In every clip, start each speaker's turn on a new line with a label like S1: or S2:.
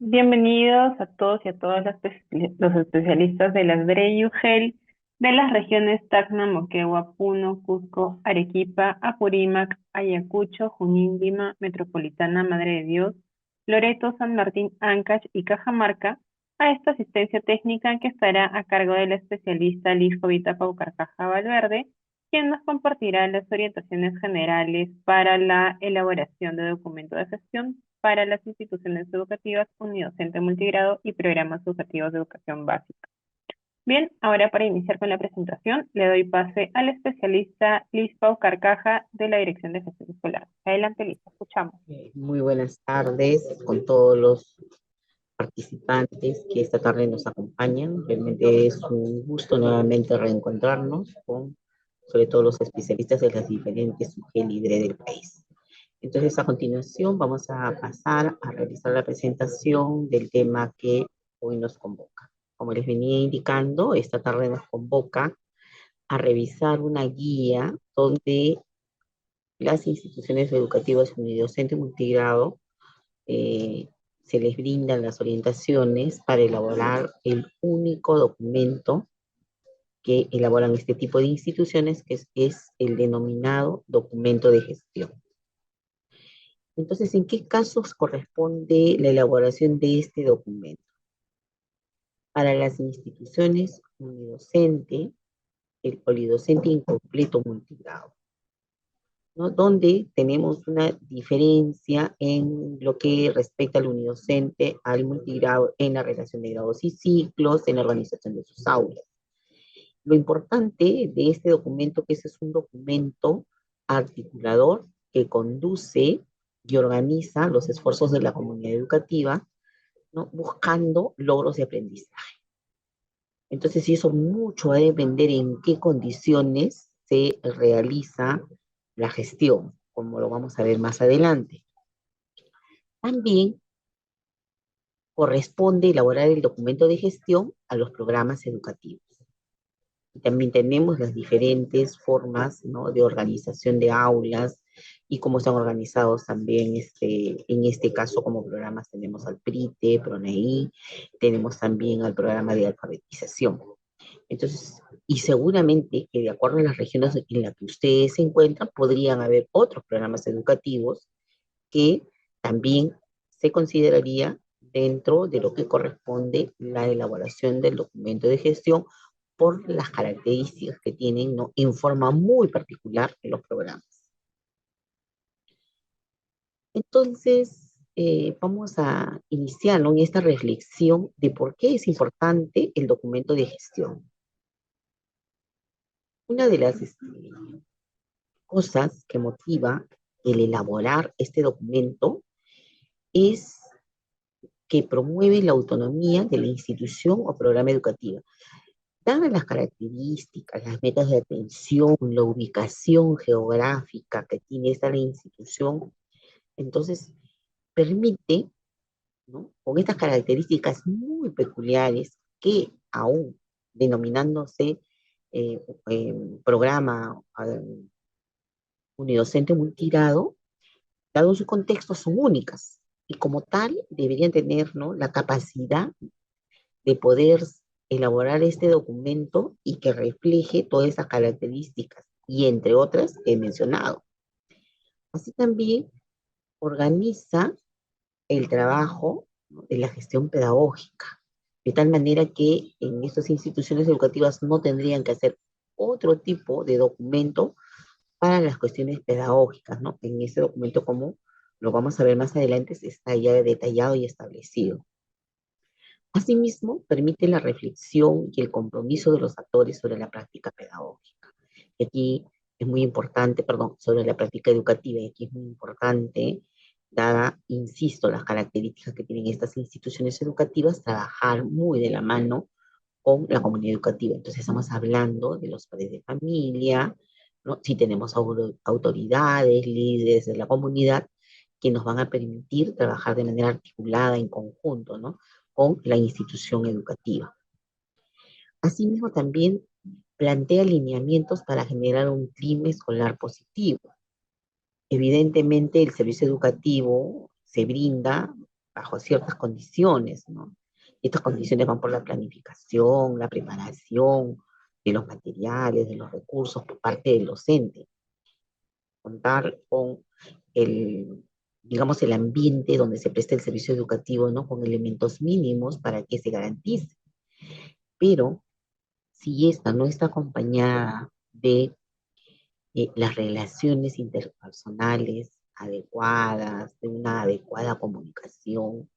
S1: Bienvenidos a todos y a todas los especialistas de las UGEL de las regiones Tacna, Moquegua, Puno, Cusco, Arequipa, Apurímac, Ayacucho, Junín, Lima, Metropolitana, Madre de Dios, Loreto, San Martín, Ancash y Cajamarca a esta asistencia técnica que estará a cargo del especialista Liz Jovita Paucarcaja Valverde, quien nos compartirá las orientaciones generales para la elaboración de documentos de gestión para las instituciones educativas unidocente multigrado y programas educativos de educación básica. Bien, ahora para iniciar con la presentación, le doy pase al especialista Liz Pau Carcaja de la Dirección de Gestión Escolar. Adelante, Liz, escuchamos.
S2: Muy buenas tardes con todos los participantes que esta tarde nos acompañan. Realmente es un gusto nuevamente reencontrarnos con, sobre todo, los especialistas de las diferentes UGEL del país. Entonces, a continuación, vamos a pasar a realizar la presentación del tema que hoy nos convoca. Como les venía indicando, esta tarde nos convoca a revisar una guía donde las instituciones educativas unidocente multigrado eh, se les brindan las orientaciones para elaborar el único documento que elaboran este tipo de instituciones, que es el denominado documento de gestión. Entonces, ¿en qué casos corresponde la elaboración de este documento? Para las instituciones unidocente, el polidocente incompleto multigrado, ¿no? Donde tenemos una diferencia en lo que respecta al unidocente, al multigrado, en la relación de grados y ciclos, en la organización de sus aulas. Lo importante de este documento, que ese es un documento articulador que conduce y organiza los esfuerzos de la comunidad educativa, ¿no? Buscando logros de aprendizaje. Entonces, y eso mucho va a depender en qué condiciones se realiza la gestión, como lo vamos a ver más adelante. También corresponde elaborar el documento de gestión a los programas educativos. Y también tenemos las diferentes formas, ¿no?, de organización de aulas y cómo están organizados también, en este caso como programas tenemos al PRITE, PRONEI, tenemos también al programa de alfabetización. Entonces, y seguramente que de acuerdo a las regiones en las que ustedes se encuentran, podrían haber otros programas educativos que también se consideraría dentro de lo que corresponde la elaboración del documento de gestión por las características que tienen, ¿no?, en forma muy particular en los programas. Entonces, vamos a iniciar, ¿no?, en esta reflexión de por qué es importante el documento de gestión. Una de las cosas que motiva el elaborar este documento es que promueve la autonomía de la institución o programa educativo. Dadas las características, las metas de atención, la ubicación geográfica que tiene esta la institución, entonces permite, ¿no?, con estas características muy peculiares, que aún denominándose eh, programa unidocente multigrado, dado su contexto, son únicas y como tal deberían tener, ¿no?, la capacidad de poder elaborar este documento y que refleje todas esas características y entre otras que he mencionado. Así también organiza el trabajo, ¿no?, de la gestión pedagógica, de tal manera que en estas instituciones educativas no tendrían que hacer otro tipo de documento para las cuestiones pedagógicas, ¿no? En ese documento, como lo vamos a ver más adelante, está ya detallado y establecido. Asimismo, permite la reflexión y el compromiso de los actores sobre la práctica pedagógica. Y aquí es muy importante, perdón, sobre la práctica educativa, y aquí es muy importante, dada, insisto, las características que tienen estas instituciones educativas, trabajar muy de la mano con la comunidad educativa. Entonces estamos hablando de los padres de familia, ¿no? Si tenemos autoridades, líderes de la comunidad, que nos van a permitir trabajar de manera articulada, en conjunto, ¿no?, con la institución educativa. Asimismo, también plantea lineamientos para generar un clima escolar positivo. Evidentemente, el servicio educativo se brinda bajo ciertas condiciones, ¿no? Y estas condiciones van por la planificación, la preparación de los materiales, de los recursos por parte del docente. Contar con el, digamos, el ambiente donde se presta el servicio educativo, ¿no? Con elementos mínimos para que se garantice. Pero si esta no está acompañada de las relaciones interpersonales adecuadas, de una adecuada comunicación,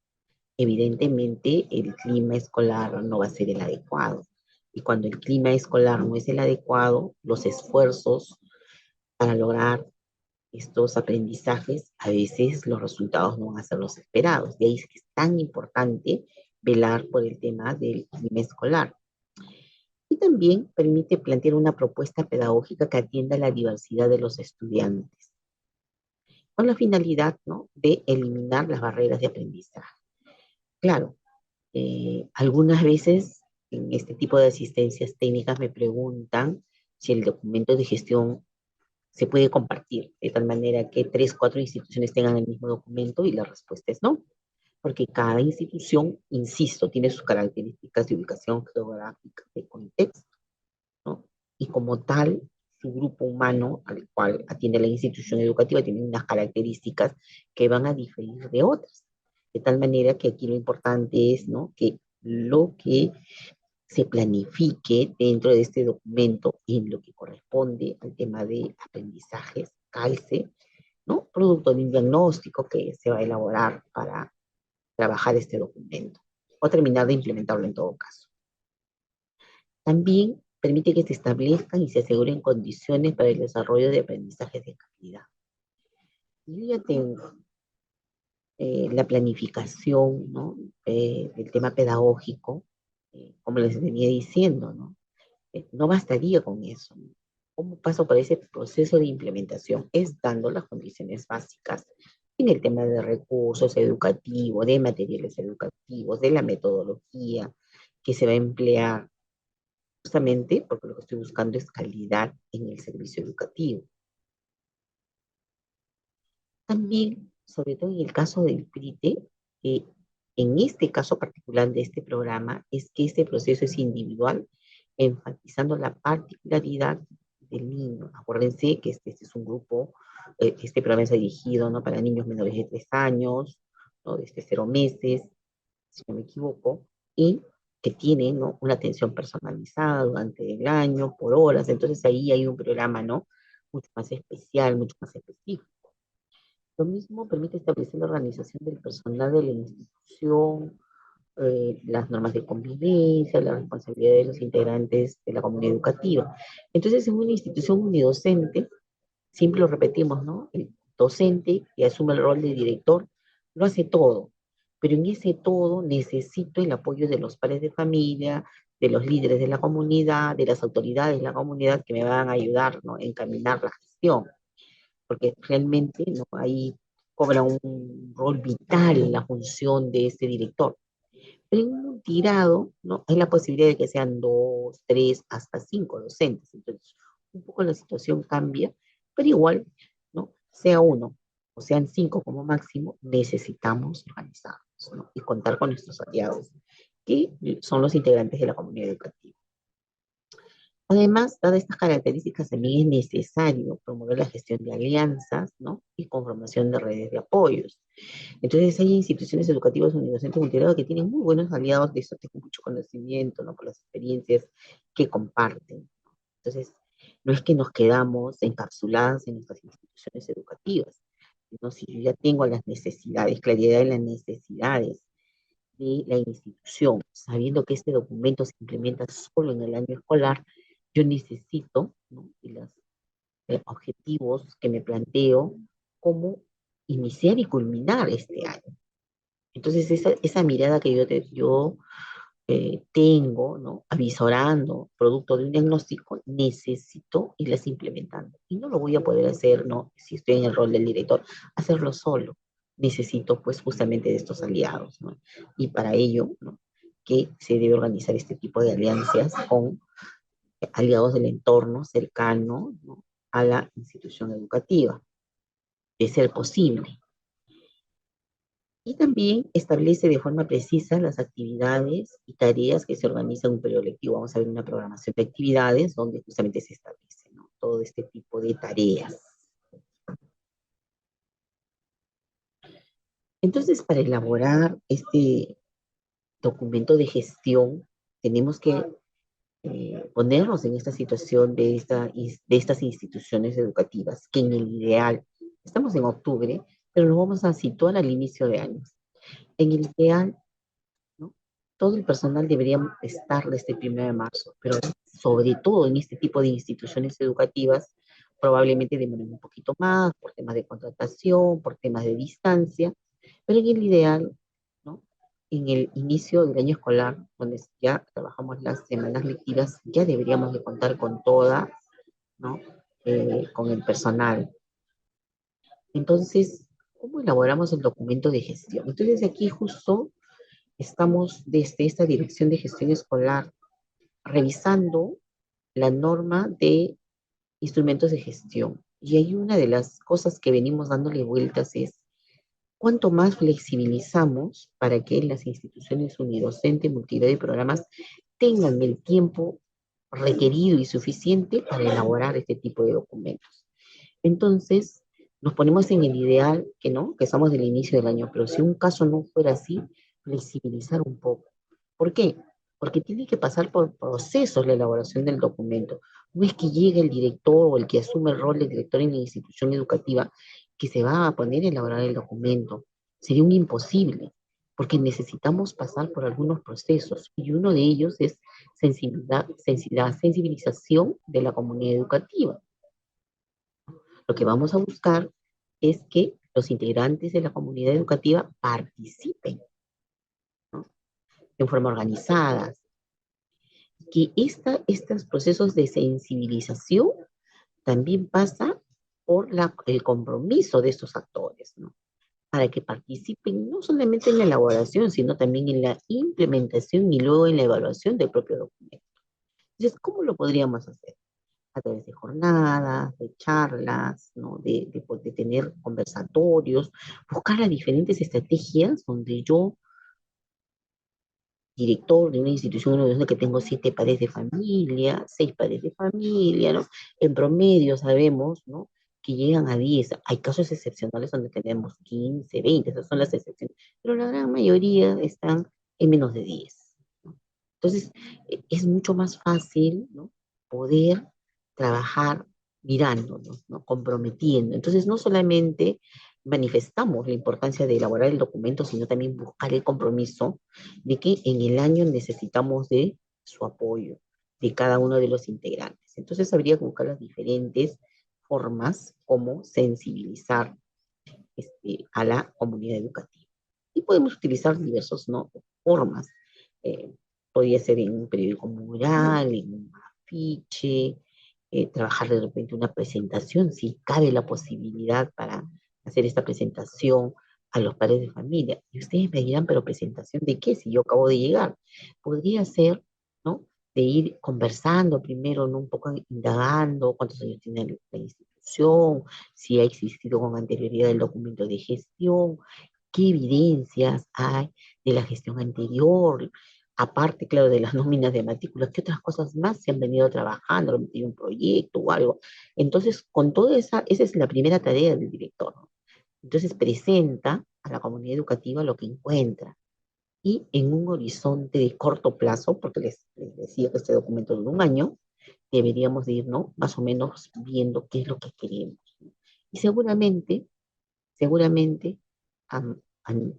S2: evidentemente el clima escolar no va a ser el adecuado. Y cuando el clima escolar no es el adecuado, los esfuerzos para lograr estos aprendizajes, a veces los resultados no van a ser los esperados. De ahí es que es tan importante velar por el tema del clima escolar. Y también permite plantear una propuesta pedagógica que atienda a la diversidad de los estudiantes, con la finalidad, ¿no?, de eliminar las barreras de aprendizaje. Claro, algunas veces en este tipo de asistencias técnicas me preguntan si el documento de gestión se puede compartir, de tal manera que tres, cuatro instituciones tengan el mismo documento, y la respuesta es no, porque cada institución, insisto, tiene sus características de ubicación geográfica, de contexto, ¿no? Y como tal, su grupo humano al cual atiende la institución educativa tiene unas características que van a diferir de otras. De tal manera que aquí lo importante es, ¿no?, que lo que se planifique dentro de este documento en lo que corresponde al tema de aprendizajes, calce, ¿no?, producto de un diagnóstico que se va a elaborar para trabajar este documento o terminar de implementarlo en todo caso. También permite que se establezcan y se aseguren condiciones para el desarrollo de aprendizajes de calidad. Yo ya tengo la planificación, ¿no?, del tema pedagógico, como les venía diciendo, ¿no? No bastaría con eso. ¿Cómo paso por ese proceso de implementación? Es dando las condiciones básicas en el tema de recursos educativos, de materiales educativos, de la metodología que se va a emplear, justamente porque lo que estoy buscando es calidad en el servicio educativo. También, sobre todo en el caso del PRITE, eh, en este caso particular de este programa, es que este proceso es individual, enfatizando la particularidad del niño. Acuérdense que este es un grupo, este programa es dirigido, ¿no?, para niños menores de 3 años, ¿no?, desde 0 meses, si no me equivoco, y que tienen, ¿no?, una atención personalizada durante el año, por horas. Entonces ahí hay un programa, ¿no?, mucho más especial, mucho más específico. Lo mismo permite establecer la organización del personal de la institución, las normas de convivencia, la responsabilidad de los integrantes de la comunidad educativa. Entonces, en una institución unidocente, siempre lo repetimos, ¿no? El docente que asume el rol de director lo hace todo, pero en ese todo necesito el apoyo de los padres de familia, de los líderes de la comunidad, de las autoridades de la comunidad que me van a ayudar, ¿no?, a encaminar la gestión, porque realmente, ¿no?, ahí cobra un rol vital en la función de este director. Pero en un multigrado, ¿no?, hay la posibilidad de que sean dos, tres, hasta cinco docentes. Entonces, un poco la situación cambia, pero igual, ¿no?, sea uno o sean cinco como máximo, necesitamos organizarnos, ¿no?, y contar con nuestros aliados, que son los integrantes de la comunidad educativa. Además, dadas estas características, también es necesario promover la gestión de alianzas, ¿no?, y conformación de redes de apoyos. Entonces, hay instituciones educativas unidocentes multigrado que tienen muy buenos aliados, de eso tengo mucho conocimiento, ¿no?, por las experiencias que comparten. Entonces, no es que nos quedamos encapsuladas en nuestras instituciones educativas, sino si yo ya tengo las necesidades, claridad en las necesidades de la institución, sabiendo que este documento se implementa solo en el año escolar, yo necesito, ¿no?, y los objetivos que me planteo, cómo iniciar y culminar este año. Entonces, esa mirada que yo tengo, ¿no?, avisorando, producto de un diagnóstico, necesito irlas implementando. Y no lo voy a poder hacer, ¿no?, si estoy en el rol del director, hacerlo solo. Necesito, pues, justamente de estos aliados, ¿no? Y para ello, ¿no?, que se debe organizar este tipo de alianzas con aliados del entorno cercano, ¿no?, a la institución educativa, de ser posible. Y también establece de forma precisa las actividades y tareas que se organizan en un periodo lectivo. Vamos a ver una programación de actividades donde justamente se establece, ¿no?, todo este tipo de tareas. Entonces, para elaborar este documento de gestión, tenemos que ponernos en esta situación de estas instituciones educativas, que en el ideal, estamos en octubre, pero lo vamos a situar al inicio de años. En el ideal, ¿no?, todo el personal debería estar desde el 1 de marzo, pero sobre todo en este tipo de instituciones educativas, probablemente demoren un poquito más por temas de contratación, por temas de distancia, pero en el ideal, ¿no?, en el inicio del año escolar, donde ya trabajamos las semanas lectivas, ya deberíamos de contar con toda, ¿no?, con el personal. Entonces, ¿cómo elaboramos el documento de gestión? Entonces, aquí justo estamos desde esta Dirección de Gestión Escolar revisando la norma de instrumentos de gestión. Y hay una de las cosas que venimos dándole vueltas es cuánto más flexibilizamos para que las instituciones unidocentes, multigrado y programas tengan el tiempo requerido y suficiente para elaborar este tipo de documentos. Entonces, nos ponemos en el ideal que no, que estamos del inicio del año, pero si un caso no fuera así, flexibilizar un poco. ¿Por qué? Porque tiene que pasar por procesos la elaboración del documento. No es que llegue el director o el que asume el rol de director en la institución educativa que se va a poner a elaborar el documento. Sería un imposible, porque necesitamos pasar por algunos procesos y uno de ellos es la sensibilización de la comunidad educativa. Lo que vamos a buscar es que los integrantes de la comunidad educativa participen, ¿no?, en forma organizada, que estos procesos de sensibilización también pasa por el compromiso de estos actores, ¿no?, para que participen no solamente en la elaboración, sino también en la implementación y luego en la evaluación del propio documento. Entonces, ¿cómo lo podríamos hacer? A través de jornadas, de charlas, ¿no?, de tener conversatorios, buscar las diferentes estrategias donde yo, director de una institución donde que tengo 7 padres de familia, 6 padres de familia, ¿no? En promedio sabemos, ¿no?, que llegan a 10. Hay casos excepcionales donde tenemos 15, 20, esas son las excepciones, pero la gran mayoría están en menos de 10, ¿no? Entonces, es mucho más fácil, ¿no?, poder trabajar mirándonos, ¿no?, comprometiendo. Entonces, no solamente manifestamos la importancia de elaborar el documento, sino también buscar el compromiso de que en el año necesitamos de su apoyo, de cada uno de los integrantes. Entonces habría que buscar las diferentes formas como sensibilizar a la comunidad educativa. Y podemos utilizar diversas, ¿no?, formas. Eh, Podría ser en un periódico mural, en un afiche, trabajar de repente una presentación, si cabe la posibilidad para hacer esta presentación a los padres de familia. Y ustedes me dirán, pero presentación de qué, si yo acabo de llegar. Podría ser, ¿no?, de ir conversando primero, ¿no?, un poco indagando cuántos años tiene la institución, si ha existido con anterioridad el documento de gestión, qué evidencias hay de la gestión anterior, aparte, claro, de las nóminas de matrículas, qué otras cosas más se han venido trabajando, a lo mejor un proyecto o algo. Entonces, con toda esa es la primera tarea del director, ¿no? Entonces, presenta a la comunidad educativa lo que encuentra y en un horizonte de corto plazo, porque les decía que este documento dura un año, deberíamos de ir, ¿no?, más o menos viendo qué es lo que queremos, ¿no? Y seguramente,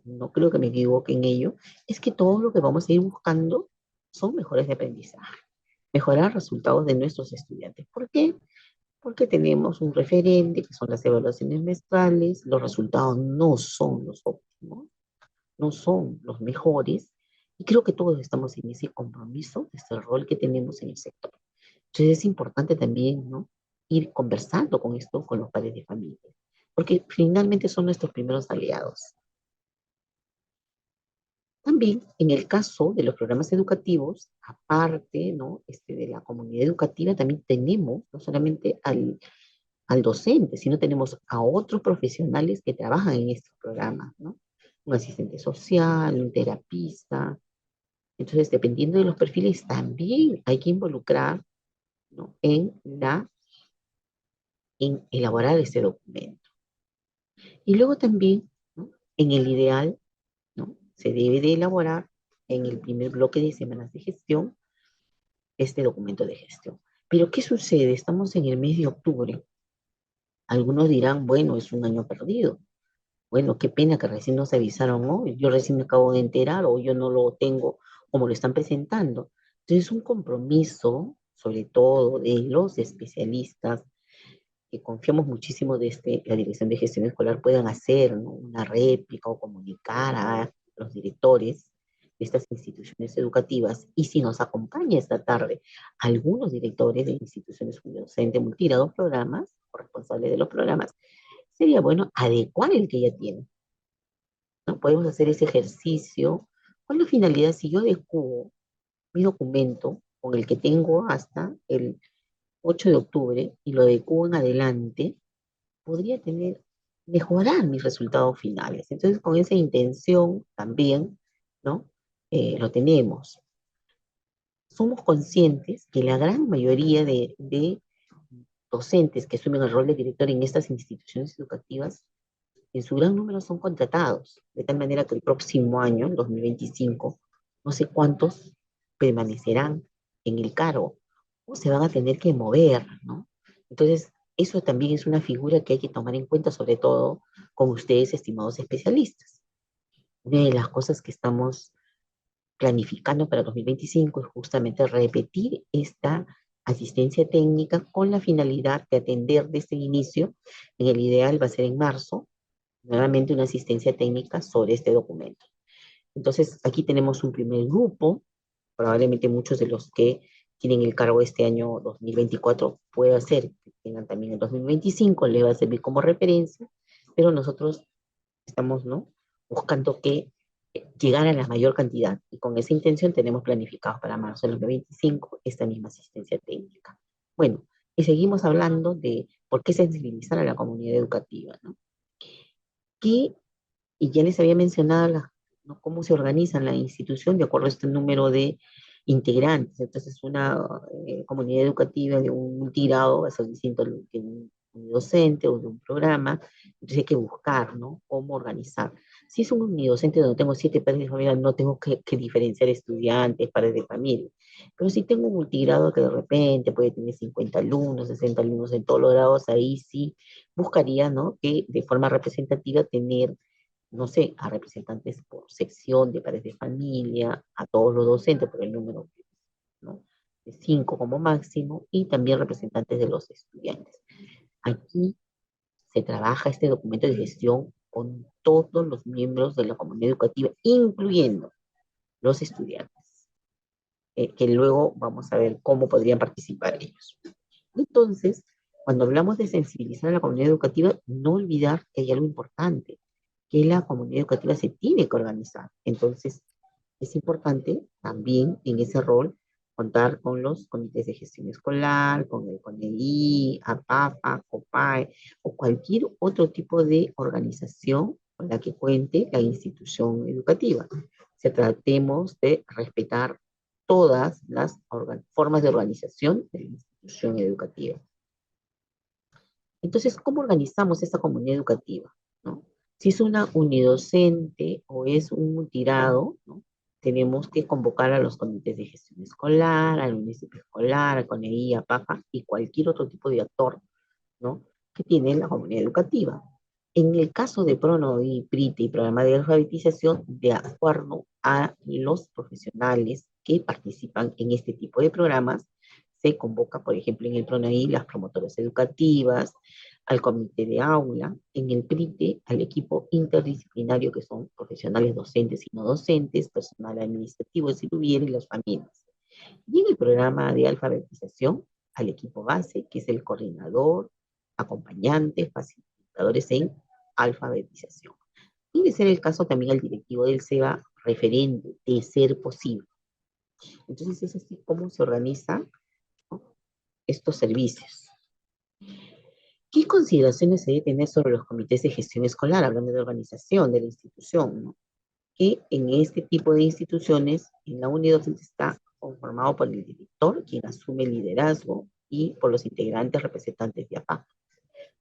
S2: no creo que me equivoque en ello, es que todo lo que vamos a ir buscando son mejores de aprendizaje, mejorar resultados de nuestros estudiantes. ¿Por qué? Porque tenemos un referente, que son las evaluaciones mensuales, los resultados no son los óptimos, no son los mejores, y creo que todos estamos en ese compromiso, este rol que tenemos en el sector. Entonces es importante también, ¿no?, ir conversando con esto, con los padres de familia, porque finalmente son nuestros primeros aliados. También en el caso de los programas educativos, aparte, ¿no?, de la comunidad educativa, también tenemos no solamente al docente, sino tenemos a otros profesionales que trabajan en estos programas, ¿no? un asistente social, un terapista. Entonces, dependiendo de los perfiles, también hay que involucrar, ¿no?, en elaborar este documento. Y luego también, ¿no?, en el ideal, ¿no?, se debe de elaborar en el primer bloque de semanas de gestión este documento de gestión. Pero ¿qué sucede? Estamos en el mes de octubre. Algunos dirán, bueno, es un año perdido. Bueno, qué pena que recién nos avisaron hoy. Yo recién me acabo de enterar o yo no lo tengo como lo están presentando. Entonces, es un compromiso, sobre todo de los especialistas, que confiamos muchísimo de la Dirección de Gestión Escolar puedan hacer, ¿no?, una réplica o comunicar a los directores de estas instituciones educativas. Y si nos acompaña esta tarde algunos directores de instituciones docentes multirados programas o responsables de los programas, sería bueno adecuar el que ya tiene, ¿no? Podemos hacer ese ejercicio con la finalidad, si yo adecuo mi documento con el que tengo hasta el 8 de octubre y lo adecuo en adelante, podría mejorar mis resultados finales. Entonces, con esa intención también, ¿no? Lo tenemos. Somos conscientes que la gran mayoría de docentes que asumen el rol de director en estas instituciones educativas, en su gran número son contratados, de tal manera que el próximo año, el 2025, no sé cuántos permanecerán en el cargo o se van a tener que mover, ¿no? Entonces, eso también es una figura que hay que tomar en cuenta, sobre todo con ustedes, estimados especialistas. Una de las cosas que estamos planificando para 2025 es justamente repetir esta asistencia técnica con la finalidad de atender desde el inicio. En el ideal va a ser en marzo, nuevamente una asistencia técnica sobre este documento. Entonces, aquí tenemos un primer grupo, probablemente muchos de los que tienen el cargo este año 2024 puede ser que tengan también el 2025, les va a servir como referencia, pero nosotros estamos, ¿no?, buscando que llegara a la mayor cantidad, y con esa intención tenemos planificado para marzo del 2025 esta misma asistencia técnica. Bueno, y seguimos hablando de por qué sensibilizar a la comunidad educativa, ¿no? Que, y ya les había mencionado ¿no?, cómo se organiza la institución de acuerdo a este número de integrantes. Entonces, una comunidad educativa de un multigrado va a ser distinto que un docente o de un programa. Entonces hay que buscar, ¿no?, cómo organizar. Si es un unidocente donde tengo 7 padres de familia, no tengo que diferenciar estudiantes, padres de familia. Pero si tengo un multigrado que de repente puede tener 50 alumnos, 60 alumnos en todos los grados, ahí sí buscaría, ¿no?, que de forma representativa tener, no sé, a representantes por sección de padres de familia, a todos los docentes por el número, ¿no?, de 5 como máximo, y también representantes de los estudiantes. Aquí se trabaja este documento de gestión con todos los miembros de la comunidad educativa, incluyendo los estudiantes, que luego vamos a ver cómo podrían participar ellos. Entonces, cuando hablamos de sensibilizar a la comunidad educativa, no olvidar que hay algo importante, que la comunidad educativa se tiene que organizar. Entonces, es importante también en ese rol contar con los comités de gestión escolar, con el CONEI, APAPA, COPAE o cualquier otro tipo de organización con la que cuente la institución educativa. Se tratemos de respetar todas las formas de organización de la institución educativa. Entonces, ¿cómo organizamos esta comunidad educativa, ¿no? Si es una unidocente o es un multigrado, ¿no?, tenemos que convocar a los comités de gestión escolar, al municipio escolar, al CONEI, a PAPA y cualquier otro tipo de actor, ¿no?, que tiene la comunidad educativa. En el caso de PRONOVI, PRITE y programa de alfabetización, de acuerdo a los profesionales que participan en este tipo de programas, se convoca, por ejemplo, en el PRONOVI, las promotoras educativas, al comité de aula, en el PRITE, al equipo interdisciplinario, que son profesionales docentes y no docentes, personal administrativo si tuviera, y las familias. Y en el programa de alfabetización, al equipo base, que es el coordinador, acompañantes, facilitadores en alfabetización. Y de ser el caso también al directivo del SEBA referente, de ser posible. Entonces es así como se organizan, ¿no?, estos servicios. ¿Qué consideraciones se debe tener sobre los comités de gestión escolar, hablando de organización de la institución, ¿no? Que en este tipo de instituciones, en la unidad docente está conformado por el director, quien asume el liderazgo, y por los integrantes representantes de APA.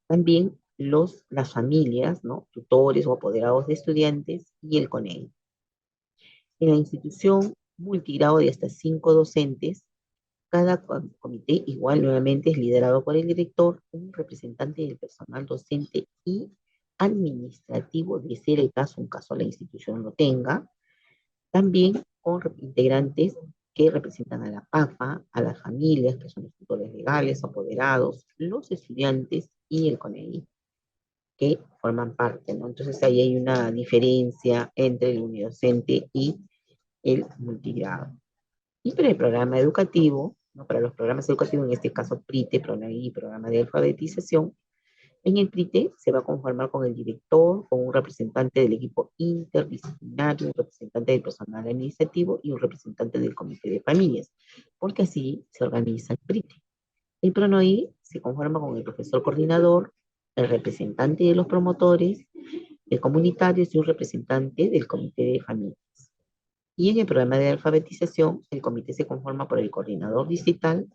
S2: También las familias, ¿no? Tutores o apoderados de estudiantes y el CONEI. En la institución multigrado de hasta 5 docentes, cada comité igual nuevamente es liderado por el director, un representante del personal docente y administrativo, de ser el caso, un caso la institución lo tenga, también con integrantes que representan a la PAFA, a las familias, que son los tutores legales, apoderados, los estudiantes y el CONEI, que forman parte, ¿no? Entonces ahí hay una diferencia entre el unidocente y el multigrado. Y para el programa educativo, ¿no? Para los programas educativos, en este caso PRITE, programa de alfabetización, en el PRITE se va a conformar con el director, con un representante del equipo interdisciplinario, un representante del personal administrativo y un representante del comité de familias, porque así se organiza el PRITE. El PRONOI se conforma con el profesor coordinador, el representante de los promotores, el comunitario y un representante del comité de familias. Y en el programa de alfabetización, el comité se conforma por el coordinador distrital,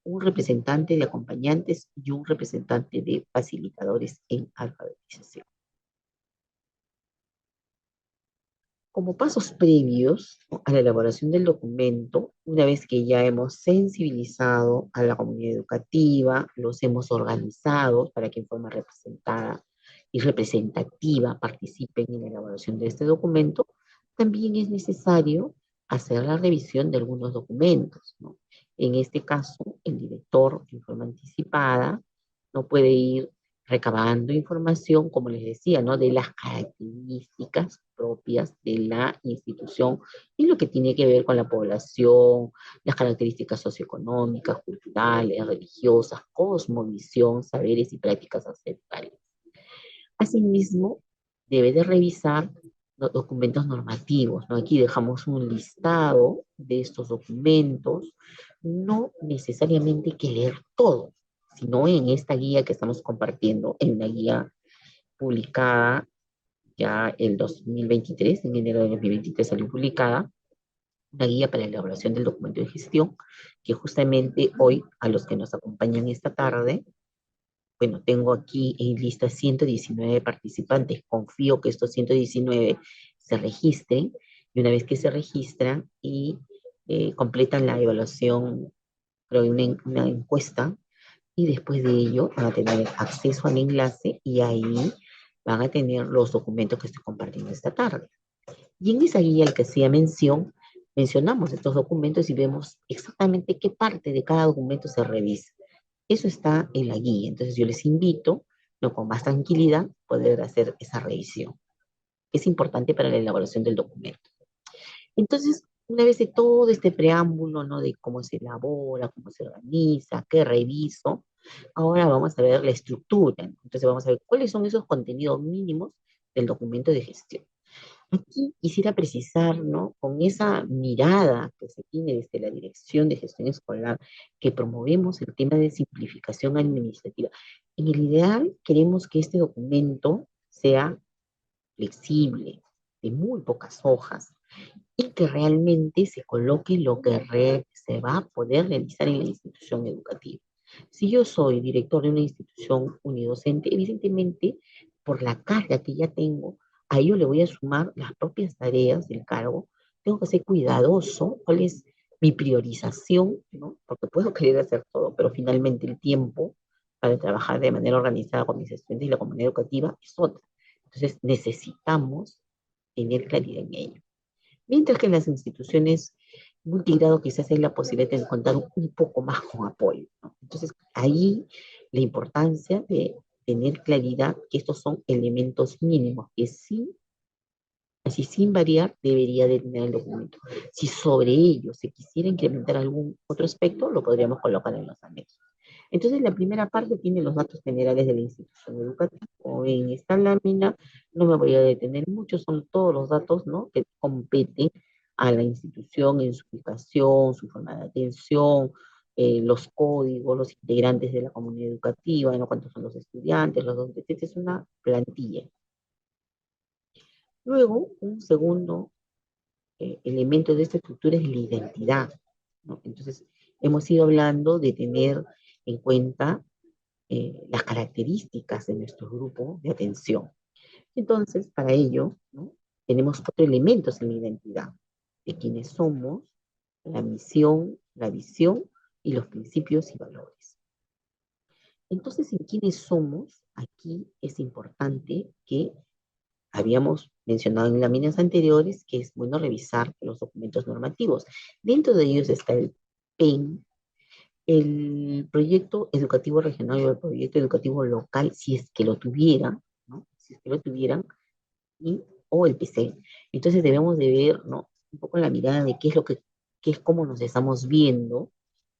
S2: un representante de acompañantes y un representante de facilitadores en alfabetización. Como pasos previos, ¿no?, a la elaboración del documento, una vez que ya hemos sensibilizado a la comunidad educativa, los hemos organizado para que en forma representada y representativa participen en la elaboración de este documento, también es necesario hacer la revisión de algunos documentos, ¿no? En este caso, el director, en forma anticipada, no puede ir recabando información, como les decía, ¿no? De las características propias de la institución y lo que tiene que ver con la población, las características socioeconómicas, culturales, religiosas, cosmovisión, saberes y prácticas ancestrales. Asimismo, debe de revisar los documentos normativos, ¿no? Aquí dejamos un listado de estos documentos, no necesariamente hay que leer todo, sino en esta guía que estamos compartiendo, en una guía publicada ya el 2023, en enero de 2023 salió publicada, una guía para la elaboración del documento de gestión, que justamente hoy, a los que nos acompañan esta tarde, bueno, tengo aquí en lista 119 participantes. Confío que estos 119 se registren, y una vez que se registran y completan la evaluación, creo, una encuesta, y después de ello van a tener acceso al enlace y ahí van a tener los documentos que estoy compartiendo esta tarde. Y en esa guía al que hacía mención, mencionamos estos documentos y vemos exactamente qué parte de cada documento se revisa. Eso está en la guía, entonces yo les invito, ¿no?, con más tranquilidad, poder hacer esa revisión. Es importante para la elaboración del documento. Entonces, una vez de todo este preámbulo, ¿no?, de cómo se elabora, cómo se organiza, qué reviso, ahora vamos a ver la estructura. Entonces vamos a ver cuáles son esos contenidos mínimos del documento de gestión. Aquí quisiera precisar, ¿no?, con esa mirada que se tiene desde la Dirección de Gestión Escolar, que promovemos el tema de simplificación administrativa. En el ideal, queremos que este documento sea flexible, de muy pocas hojas, y que realmente se coloque lo que se va a poder realizar en la institución educativa. Si yo soy director de una institución unidocente, evidentemente, por la carga que ya tengo, a ello le voy a sumar las propias tareas del cargo. Tengo que ser cuidadoso, cuál es mi priorización, ¿no? Porque puedo querer hacer todo, pero finalmente el tiempo para trabajar de manera organizada con mis estudiantes y la comunidad educativa es otra. Entonces necesitamos tener claridad en ello. Mientras que en las instituciones multigrado quizás hay la posibilidad de contar un poco más con apoyo, ¿no? Entonces, ahí la importancia de tener claridad que estos son elementos mínimos, que sí, así sin variar, debería de tener el documento. Si sobre ello se quisiera incrementar algún otro aspecto, lo podríamos colocar en los anexos. Entonces, la primera parte tiene los datos generales de la institución educativa. O en esta lámina no me voy a detener mucho, son todos los datos, ¿no?, que competen a la institución en su ubicación, su forma de atención, los códigos, los integrantes de la comunidad educativa, ¿no? Cuántos son los estudiantes, los docentes, es una plantilla. Luego, un segundo elemento de esta estructura es la identidad, ¿no? Entonces, hemos ido hablando de tener en cuenta las características de nuestro grupo de atención. Entonces, para ello, ¿no? Tenemos cuatro elementos en la identidad, de quiénes somos, la misión, la visión y los principios y valores. Entonces, en quiénes somos, aquí es importante que habíamos mencionado en láminas anteriores que es bueno revisar los documentos normativos. Dentro de ellos está el PEN, el proyecto educativo regional o el proyecto educativo local, si es que lo tuviera, ¿no? Si es que lo tuvieran, y, o el PC. Entonces debemos de ver, ¿no? Un poco la mirada de qué es cómo nos estamos viendo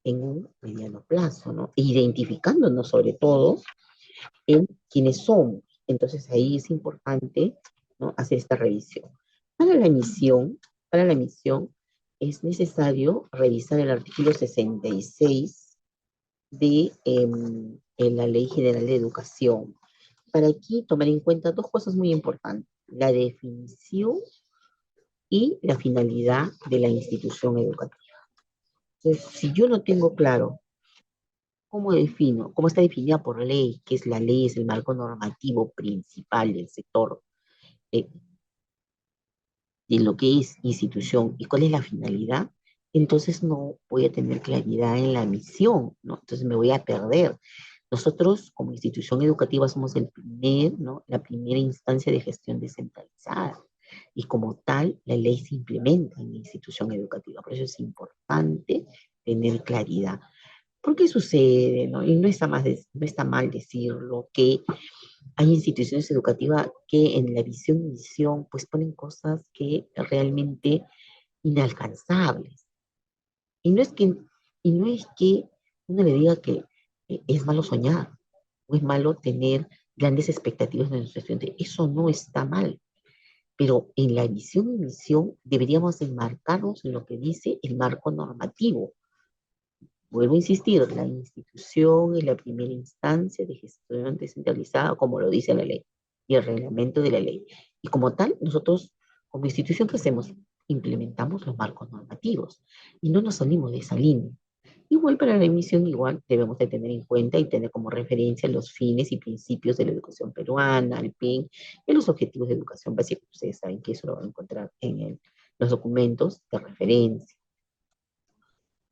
S2: en un mediano plazo, ¿no? E identificándonos sobre todo en quiénes somos. Entonces ahí es importante, ¿no? Hacer esta revisión. Para la emisión es necesario revisar el artículo 66 en la Ley General de Educación. Para aquí tomar en cuenta dos cosas muy importantes, la definición y la finalidad de la institución educativa. Entonces, si yo no tengo claro cómo está definida por ley, que es la ley, es el marco normativo principal del sector, eh, de lo que es institución y cuál es la finalidad, entonces no voy a tener claridad en la misión, ¿no? Entonces me voy a perder. Nosotros, como institución educativa, somos ¿no? La primera instancia de gestión descentralizada. Y como tal, la ley se implementa en la institución educativa. Por eso es importante tener claridad. ¿Por qué sucede? ¿No? Y no está mal decirlo, que hay instituciones educativas que en la visión y misión pues ponen cosas que realmente inalcanzables. Y no es que, y no es que uno le diga que es malo soñar o es malo tener grandes expectativas de nuestro estudiante. Eso no está mal. Pero en la visión y misión deberíamos enmarcarnos en lo que dice el marco normativo. Vuelvo a insistir, la institución es la primera instancia de gestión descentralizada, como lo dice la ley y el reglamento de la ley. Y como tal, nosotros, como institución, ¿qué hacemos? Implementamos los marcos normativos y no nos salimos de esa línea. Igual para la emisión, igual debemos de tener en cuenta y tener como referencia los fines y principios de la educación peruana, el PIN, y los objetivos de educación básica. Ustedes saben que eso lo van a encontrar en los documentos de referencia.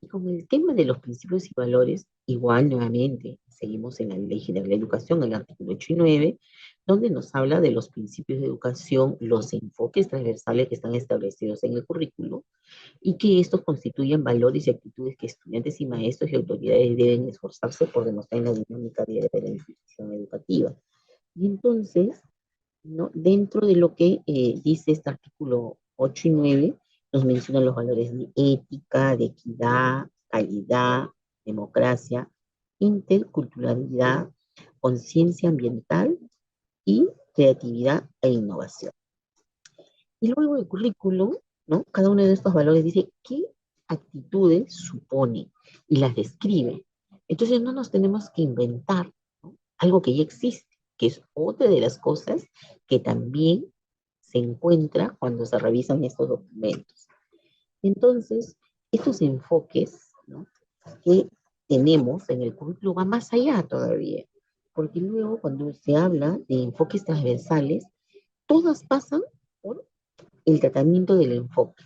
S2: Y con el tema de los principios y valores, igual nuevamente, seguimos en la Ley General de Educación, el artículo 8 y 9, donde nos habla de los principios de educación, los enfoques transversales que están establecidos en el currículo, y que estos constituyen valores y actitudes que estudiantes y maestros y autoridades deben esforzarse por demostrar en la dinámica diaria de la institución educativa. Y entonces, ¿no? Dentro de lo que dice este artículo 8 y 9, nos mencionan los valores de ética, de equidad, calidad, democracia, interculturalidad, conciencia ambiental y creatividad e innovación. Y luego el currículo, ¿no? Cada uno de estos valores dice qué actitudes supone y las describe. Entonces no nos tenemos que inventar, ¿no? Algo que ya existe, que es otra de las cosas que también se encuentra cuando se revisan estos documentos. Entonces, estos enfoques, ¿no? Que tenemos en el currículo va más allá todavía, porque luego cuando se habla de enfoques transversales, todas pasan por el tratamiento del enfoque.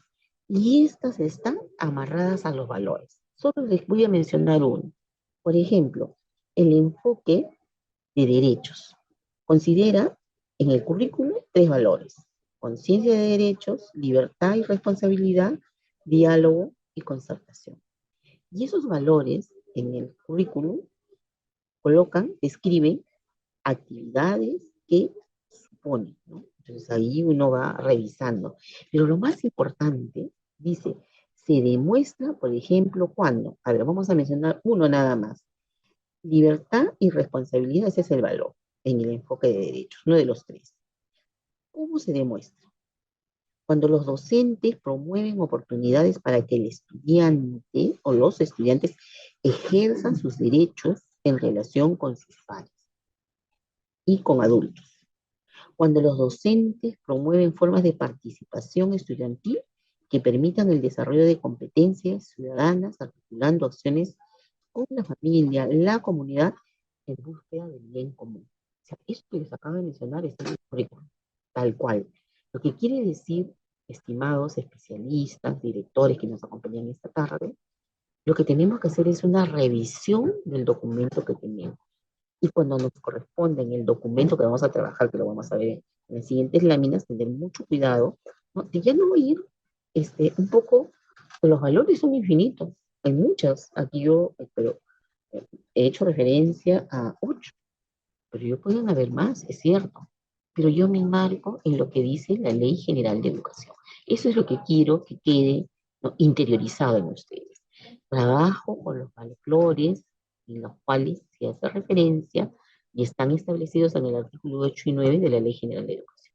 S2: Y estas están amarradas a los valores. Solo les voy a mencionar uno. Por ejemplo, el enfoque de derechos. Considera en el currículo tres valores: conciencia de derechos, libertad y responsabilidad, diálogo y concertación. Y esos valores en el currículum colocan, describen actividades que supone, ¿no? Entonces ahí uno va revisando. Pero lo más importante, dice, se demuestra, por ejemplo, cuando, a ver, vamos a mencionar uno nada más. Libertad y responsabilidad, ese es el valor en el enfoque de derechos, uno de los tres. ¿Cómo se demuestra? Cuando los docentes promueven oportunidades para que el estudiante o los estudiantes ejerzan sus derechos en relación con sus pares y con adultos. Cuando los docentes promueven formas de participación estudiantil que permitan el desarrollo de competencias ciudadanas, articulando acciones con la familia, la comunidad, en búsqueda del bien común. O sea, esto que les acabo de mencionar está en el currículum, tal cual. Lo que quiere decir, estimados especialistas, directores que nos acompañan esta tarde, lo que tenemos que hacer es una revisión del documento que tenemos. Y cuando nos corresponde en el documento que vamos a trabajar, que lo vamos a ver en las siguientes láminas, tener mucho cuidado, ¿no? De ya no ir un poco, los valores son infinitos, hay muchas, aquí yo, pero he hecho referencia a 8, pero yo pueden haber más, es cierto, pero yo me enmarco en lo que dice la Ley General de Educación. Eso es lo que quiero que quede, ¿no?, interiorizado en ustedes. Trabajo con los valores en los cuales se hace referencia y están establecidos en el artículo 8 y 9 de la Ley General de Educación.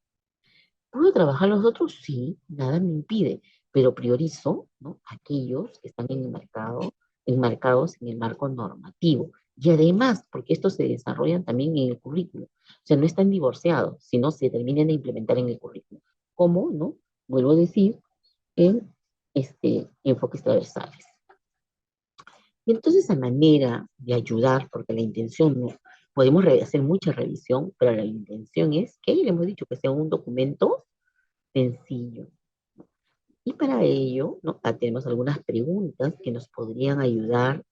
S2: ¿Puedo trabajar los otros? Sí, nada me impide, pero priorizo, ¿no?, aquellos que están enmarcados en el marco normativo. Y además, porque estos se desarrollan también en el currículo. O sea, no están divorciados, sino se terminan de implementar en el currículo. ¿Cómo? ¿No? Vuelvo a decir, en enfoques transversales. Y entonces, a manera de ayudar, porque la intención no, podemos hacer mucha revisión, pero la intención es que, le hemos dicho, que sea un documento sencillo. Y para ello, ¿no?, tenemos algunas preguntas que nos podrían ayudar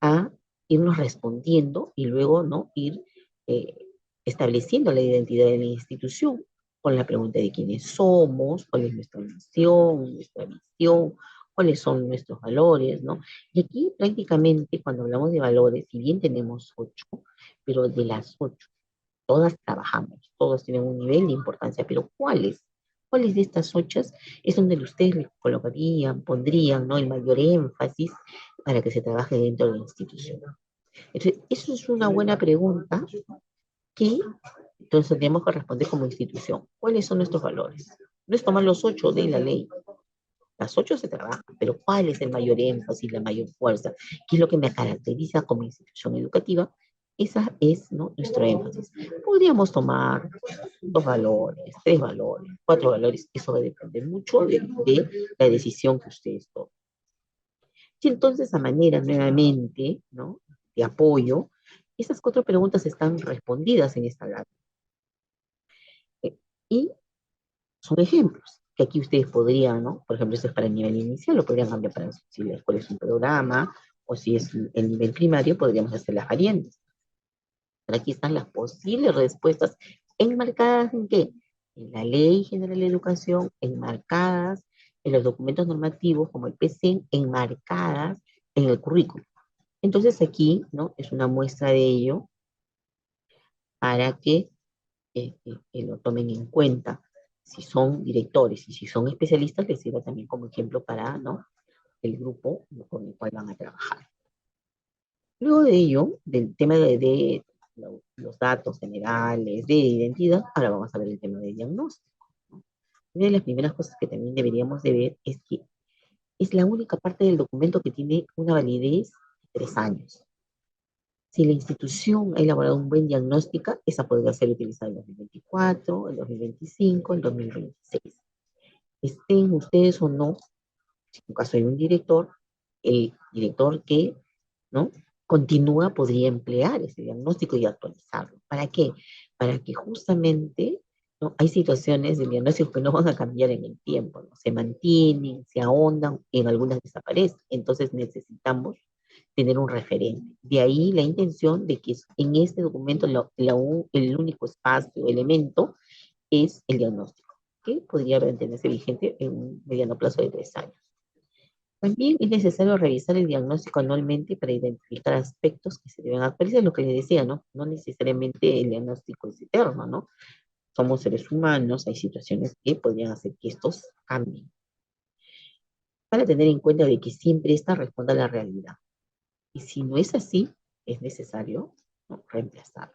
S2: a irnos respondiendo y luego, ¿no?, ir eh, estableciendo la identidad de la institución con la pregunta de quiénes somos, cuál es nuestra misión, nuestra visión, cuáles son nuestros valores, ¿no? Y aquí prácticamente cuando hablamos de valores, si bien tenemos 8, pero de las 8, todas trabajamos, todas tienen un nivel de importancia, pero ¿cuáles? ¿Cuáles de estas 8 es donde ustedes le colocarían, pondrían, ¿no?, el mayor énfasis para que se trabaje dentro de la institución? Entonces, eso es una buena pregunta que entonces tenemos que responder como institución. ¿Cuáles son nuestros valores? No es tomar los 8 de la ley. Las 8 se trabajan, pero ¿cuál es el mayor énfasis, la mayor fuerza? ¿Qué es lo que me caracteriza como institución educativa? Esa es, ¿no?, nuestro énfasis. Podríamos tomar 2 valores, 3 valores, 4 valores. Eso va a depender mucho de la decisión que ustedes tomen. Y entonces, a manera nuevamente, ¿no?, de apoyo, esas 4 preguntas están respondidas en esta lámina. Y son ejemplos que aquí ustedes podrían, ¿no? Por ejemplo, esto es para el nivel inicial, lo podrían cambiar para si la escuela es un programa, o si es el nivel primario, podríamos hacer las variantes. Pero aquí están las posibles respuestas enmarcadas ¿en qué? En la Ley General de Educación, enmarcadas en los documentos normativos como el PCN, enmarcadas en el currículo. Entonces aquí, ¿no?, es una muestra de ello para que lo tomen en cuenta. Si son directores y si son especialistas, les sirva también como ejemplo para, ¿no?, el grupo con el cual van a trabajar. Luego de ello, del tema de los datos generales de identidad, ahora vamos a ver el tema de diagnóstico, ¿no? Una de las primeras cosas que también deberíamos de ver es que es la única parte del documento que tiene una validez de 3 años. Si la institución ha elaborado un buen diagnóstico, esa podría ser utilizada en 2024, en 2025, en 2026. Estén ustedes o no, si en un caso hay un director, el director que, ¿no?, continúa podría emplear ese diagnóstico y actualizarlo. ¿Para qué? Para que justamente, ¿no?, hay situaciones del diagnóstico que no van a cambiar en el tiempo, ¿no? Se mantienen, se ahondan, en algunas desaparecen. Entonces necesitamos tener un referente. De ahí la intención de que en este documento el único espacio, elemento, es el diagnóstico, que podría mantenerse vigente en un mediano plazo de 3 años. También es necesario revisar el diagnóstico anualmente para identificar aspectos que se deben actualizar, lo que les decía, ¿no? No necesariamente el diagnóstico es eterno, ¿no? Somos seres humanos, hay situaciones que podrían hacer que estos cambien. Para tener en cuenta de que siempre esta responda a la realidad. Y si no es así, es necesario, ¿no?, reemplazarlo.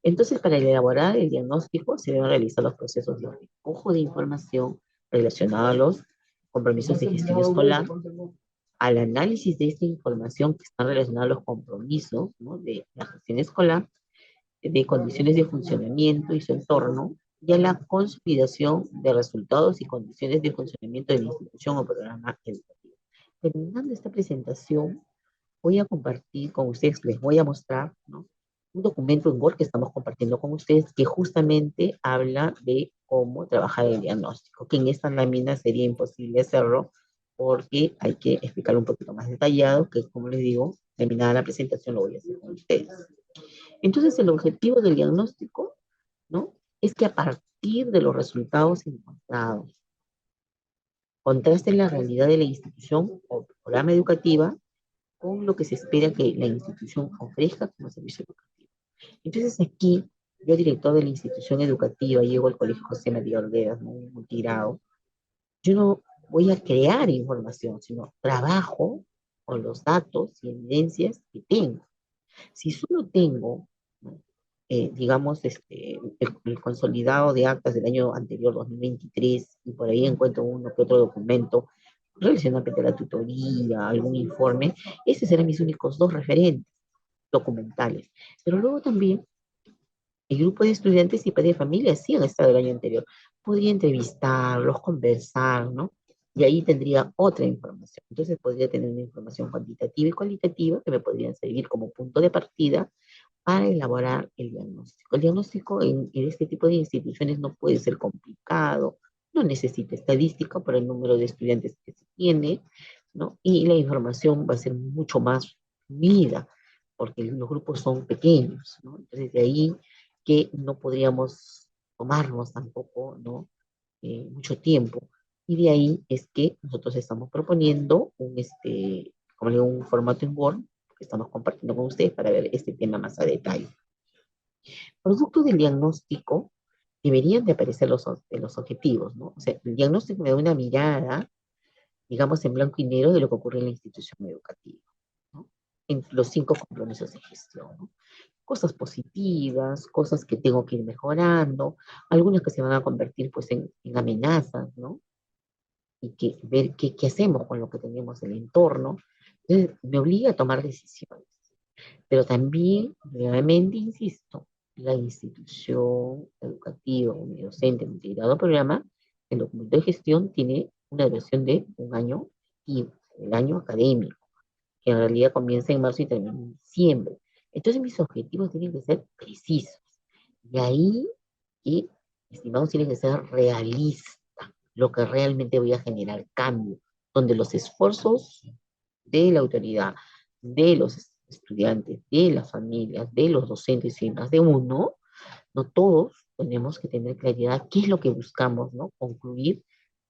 S2: Entonces, para elaborar el diagnóstico, se deben realizar los procesos de recojo de información relacionada a los compromisos de gestión escolar, al análisis de esta información que está relacionada a los compromisos, ¿no?, de la gestión escolar, de condiciones de funcionamiento y su entorno, y a la consolidación de resultados y condiciones de funcionamiento de la institución o programa educativo. Terminando esta presentación, voy a compartir con ustedes, les voy a mostrar, ¿no?, un documento en Word que estamos compartiendo con ustedes que justamente habla de cómo trabajar el diagnóstico, que en esta lámina sería imposible hacerlo porque hay que explicarlo un poquito más detallado, que como les digo, terminada la presentación lo voy a hacer con ustedes. Entonces, el objetivo del diagnóstico, ¿no?, es que a partir de los resultados encontrados, contrasten la realidad de la institución o programa educativa con lo que se espera que la institución ofrezca como servicio educativo. Entonces aquí, yo director de la institución educativa, llego al Colegio José María Ordeas, ¿no?, un multigrado, yo no voy a crear información, sino trabajo con los datos y evidencias que tengo. Si solo tengo, ¿no?, digamos, el consolidado de actas del año anterior, 2023, y por ahí encuentro uno que otro documento relacionado a la tutoría, algún informe, esos eran mis únicos dos referentes documentales. Pero luego también el grupo de estudiantes y padres de familia sí han estado el año anterior. Podría entrevistarlos, conversar, ¿no? Y ahí tendría otra información. Entonces podría tener una información cuantitativa y cualitativa que me podrían servir como punto de partida para elaborar el diagnóstico. El diagnóstico en este tipo de instituciones no puede ser complicado, no necesita estadística por el número de estudiantes que se tiene, ¿no? Y la información va a ser mucho más unida, porque los grupos son pequeños, ¿no? Entonces de ahí que no podríamos tomarnos tampoco, ¿no?, mucho tiempo. Y de ahí es que nosotros estamos proponiendo como le digo, un formato en Word que estamos compartiendo con ustedes para ver este tema más a detalle. Producto del diagnóstico deberían de aparecer los objetivos, ¿no? O sea, el diagnóstico me da una mirada, digamos, en blanco y negro de lo que ocurre en la institución educativa, ¿no?, en los 5 compromisos de gestión, ¿no? Cosas positivas, cosas que tengo que ir mejorando, algunas que se van a convertir pues en amenazas, ¿no? Y que ver qué hacemos con lo que tenemos en el entorno. Entonces, me obliga a tomar decisiones. Pero también, nuevamente, insisto, la institución educativa, un docente, un integrado programa, el documento de gestión tiene una duración de un año y el año académico, que en realidad comienza en marzo y termina en diciembre. Entonces mis objetivos tienen que ser precisos. De ahí que, estimados, tienen que ser realistas, lo que realmente voy a generar cambio, donde los esfuerzos de la autoridad, de los estudiantes, de las familias, de los docentes y más de uno, no todos tenemos que tener claridad qué es lo que buscamos, ¿no?, concluir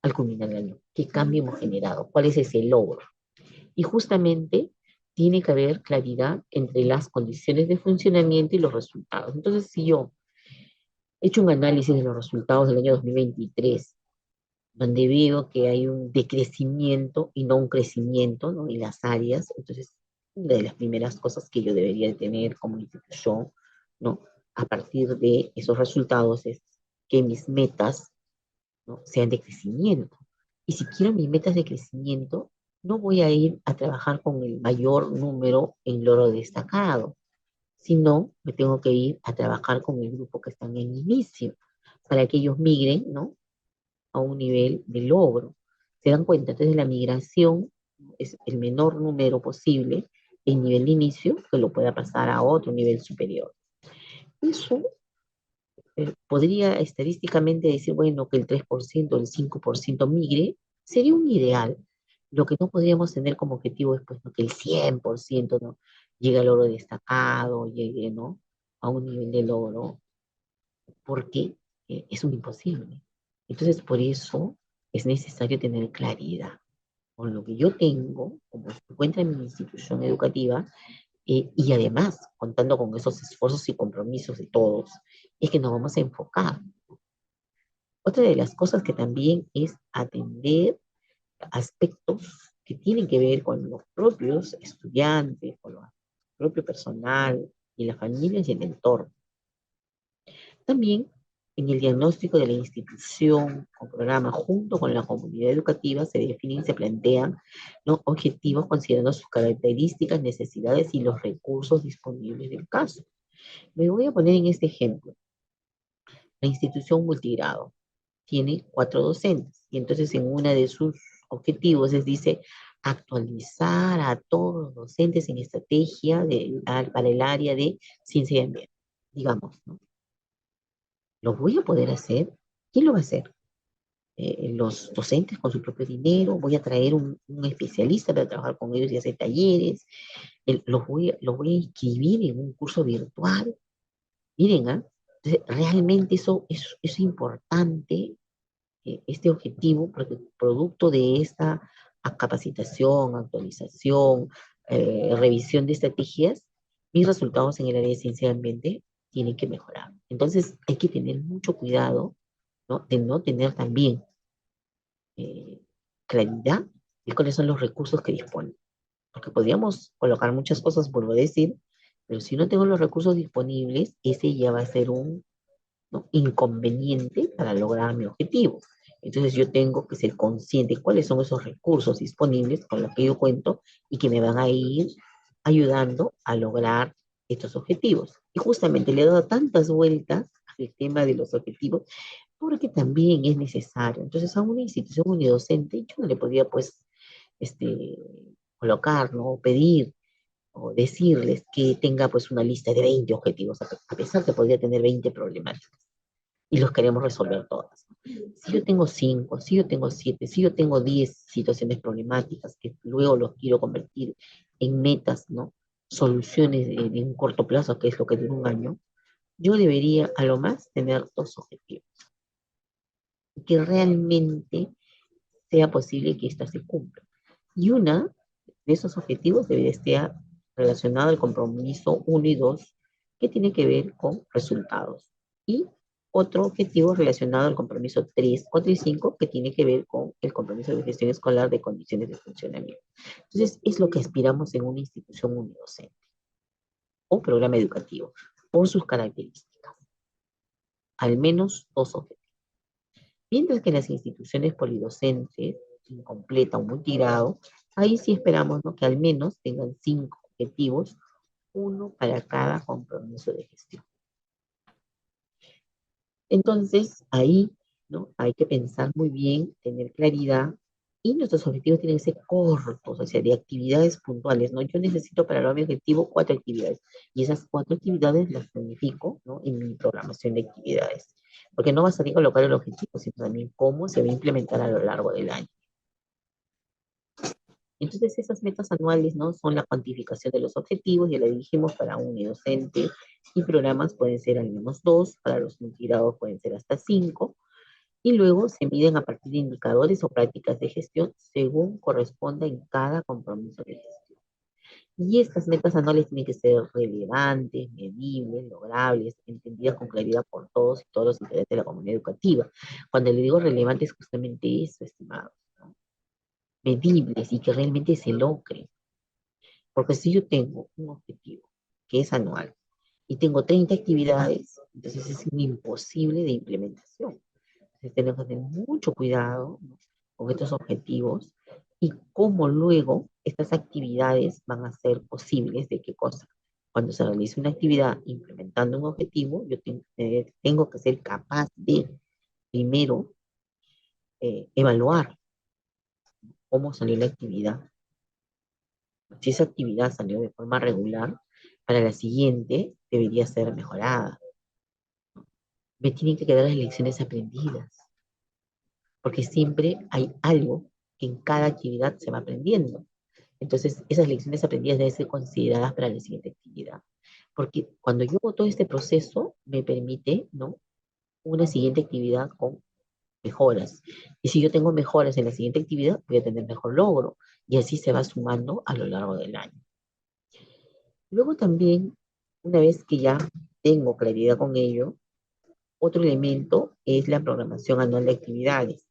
S2: al culminar el año, qué cambio hemos generado, cuál es ese logro. Y justamente tiene que haber claridad entre las condiciones de funcionamiento y los resultados. Entonces, si yo he hecho un análisis de los resultados del año 2023, donde veo que hay un decrecimiento y no un crecimiento, ¿no?, en las áreas, entonces, una de las primeras cosas que yo debería tener como institución, ¿no?, a partir de esos resultados es que mis metas, ¿no?, sean de crecimiento. Y si quiero mis metas de crecimiento, no voy a ir a trabajar con el mayor número en logro destacado, sino me tengo que ir a trabajar con el grupo que están en inicio, para que ellos migren, ¿no?, a un nivel de logro. ¿Se dan cuenta? Entonces la migración es el menor número posible en nivel de inicio que lo pueda pasar a otro nivel superior. Eso podría estadísticamente decir, bueno, que el 3%, el 5% migre, sería un ideal. Lo que no podríamos tener como objetivo es, pues, ¿no?, que el 100%, ¿no?, llegue al logro destacado, llegue, ¿no?, a un nivel de logro, porque es un imposible. Entonces, por eso es necesario tener claridad con lo que yo tengo, como se encuentra en mi institución educativa, y además, contando con esos esfuerzos y compromisos de todos, es que nos vamos a enfocar. Otra de las cosas que también es atender aspectos que tienen que ver con los propios estudiantes, con el propio personal y las familias y el entorno. También En el diagnóstico de la institución o programa junto con la comunidad educativa se definen y se plantean, ¿no?, objetivos considerando sus características, necesidades y los recursos disponibles del caso. Me voy a poner en este ejemplo. La institución multigrado tiene 4 docentes y entonces en una de sus objetivos les dice actualizar a todos los docentes en estrategia para el área de ciencia y ambiente, digamos, ¿no? ¿Lo voy a poder hacer? ¿Quién lo va a hacer? Los docentes con su propio dinero, voy a traer un especialista para trabajar con ellos y hacer talleres, los voy a inscribir en un curso virtual. Miren, ¿ah? Entonces, realmente eso es importante, este objetivo, porque producto de esta capacitación, actualización, revisión de estrategias, mis resultados en el área de ciencia y ambiente tienen que mejorar. Entonces, hay que tener mucho cuidado, ¿no?, de no tener también eh, claridad de cuáles son los recursos que disponen. Porque podríamos colocar muchas cosas, vuelvo a decir, pero si no tengo los recursos disponibles, ese ya va a ser un, ¿no?, inconveniente para lograr mi objetivo. Entonces yo tengo que ser consciente de cuáles son esos recursos disponibles con los que yo cuento y que me van a ir ayudando a lograr estos objetivos. Y justamente le he dado tantas vueltas al tema de los objetivos porque también es necesario. Entonces, a una institución unidocente, yo no le podía, pues, este, colocar, ¿no?, o pedir, o decirles que tenga, pues, una lista de 20 objetivos, a pesar que podría tener 20 problemáticas, y los queremos resolver todas. Si yo tengo 5, si yo tengo 7, si yo tengo 10 situaciones problemáticas, que luego los quiero convertir en metas, ¿no?, soluciones de un corto plazo, que es lo que dura un año, yo debería, a lo más, tener 2 objetivos que realmente sea posible que ésta se cumpla. Y una de esos objetivos debe estar relacionado al compromiso 1 y 2, que tiene que ver con resultados. Y otro objetivo relacionado al compromiso 3, 4 y 5, que tiene que ver con el compromiso de gestión escolar de condiciones de funcionamiento. Entonces, es lo que aspiramos en una institución unidocente o programa educativo, por sus características. Al menos 2 objetivos. Mientras que las instituciones polidocentes, incompleta o multigrado, ahí sí esperamos, ¿no?, que al menos tengan 5 objetivos, uno para cada compromiso de gestión. Entonces, ahí, ¿no?, hay que pensar muy bien, tener claridad, y nuestros objetivos tienen que ser cortos, o sea, de actividades puntuales, ¿no? Yo necesito para lograr mi objetivo 4 actividades, y esas 4 actividades las planifico, ¿no?, en mi programación de actividades. Porque no va a salir a colocar el objetivo, sino también cómo se va a implementar a lo largo del año. Entonces, esas metas anuales, ¿no?, son la cuantificación de los objetivos, ya lo dijimos, para un docente, y programas pueden ser al menos 2, para los multigrados pueden ser hasta 5, y luego se miden a partir de indicadores o prácticas de gestión según corresponda en cada compromiso de gestión. Y estas metas anuales tienen que ser relevantes, medibles, logrables, entendidas con claridad por todos y todos los integrantes de la comunidad educativa. Cuando le digo relevante es justamente eso, estimados, ¿no?, medibles y que realmente se logre. Porque si yo tengo un objetivo que es anual y tengo 30 actividades, entonces es imposible de implementación. Entonces tenemos que tener mucho cuidado, ¿no?, con estos objetivos y cómo luego estas actividades van a ser posibles. ¿De qué cosa? Cuando se realice una actividad implementando un objetivo, yo tengo que ser capaz de, primero, evaluar cómo salió la actividad. Si esa actividad salió de forma regular, para la siguiente debería ser mejorada. Me tienen que quedar las lecciones aprendidas, porque siempre hay algo que en cada actividad se va aprendiendo. Entonces, esas lecciones aprendidas deben ser consideradas para la siguiente actividad. Porque cuando yo hago todo este proceso, me permite, ¿no?, una siguiente actividad con mejoras. Y si yo tengo mejoras en la siguiente actividad, voy a tener mejor logro. Y así se va sumando a lo largo del año. Luego también, una vez que ya tengo claridad con ello, otro elemento es la programación anual de actividades.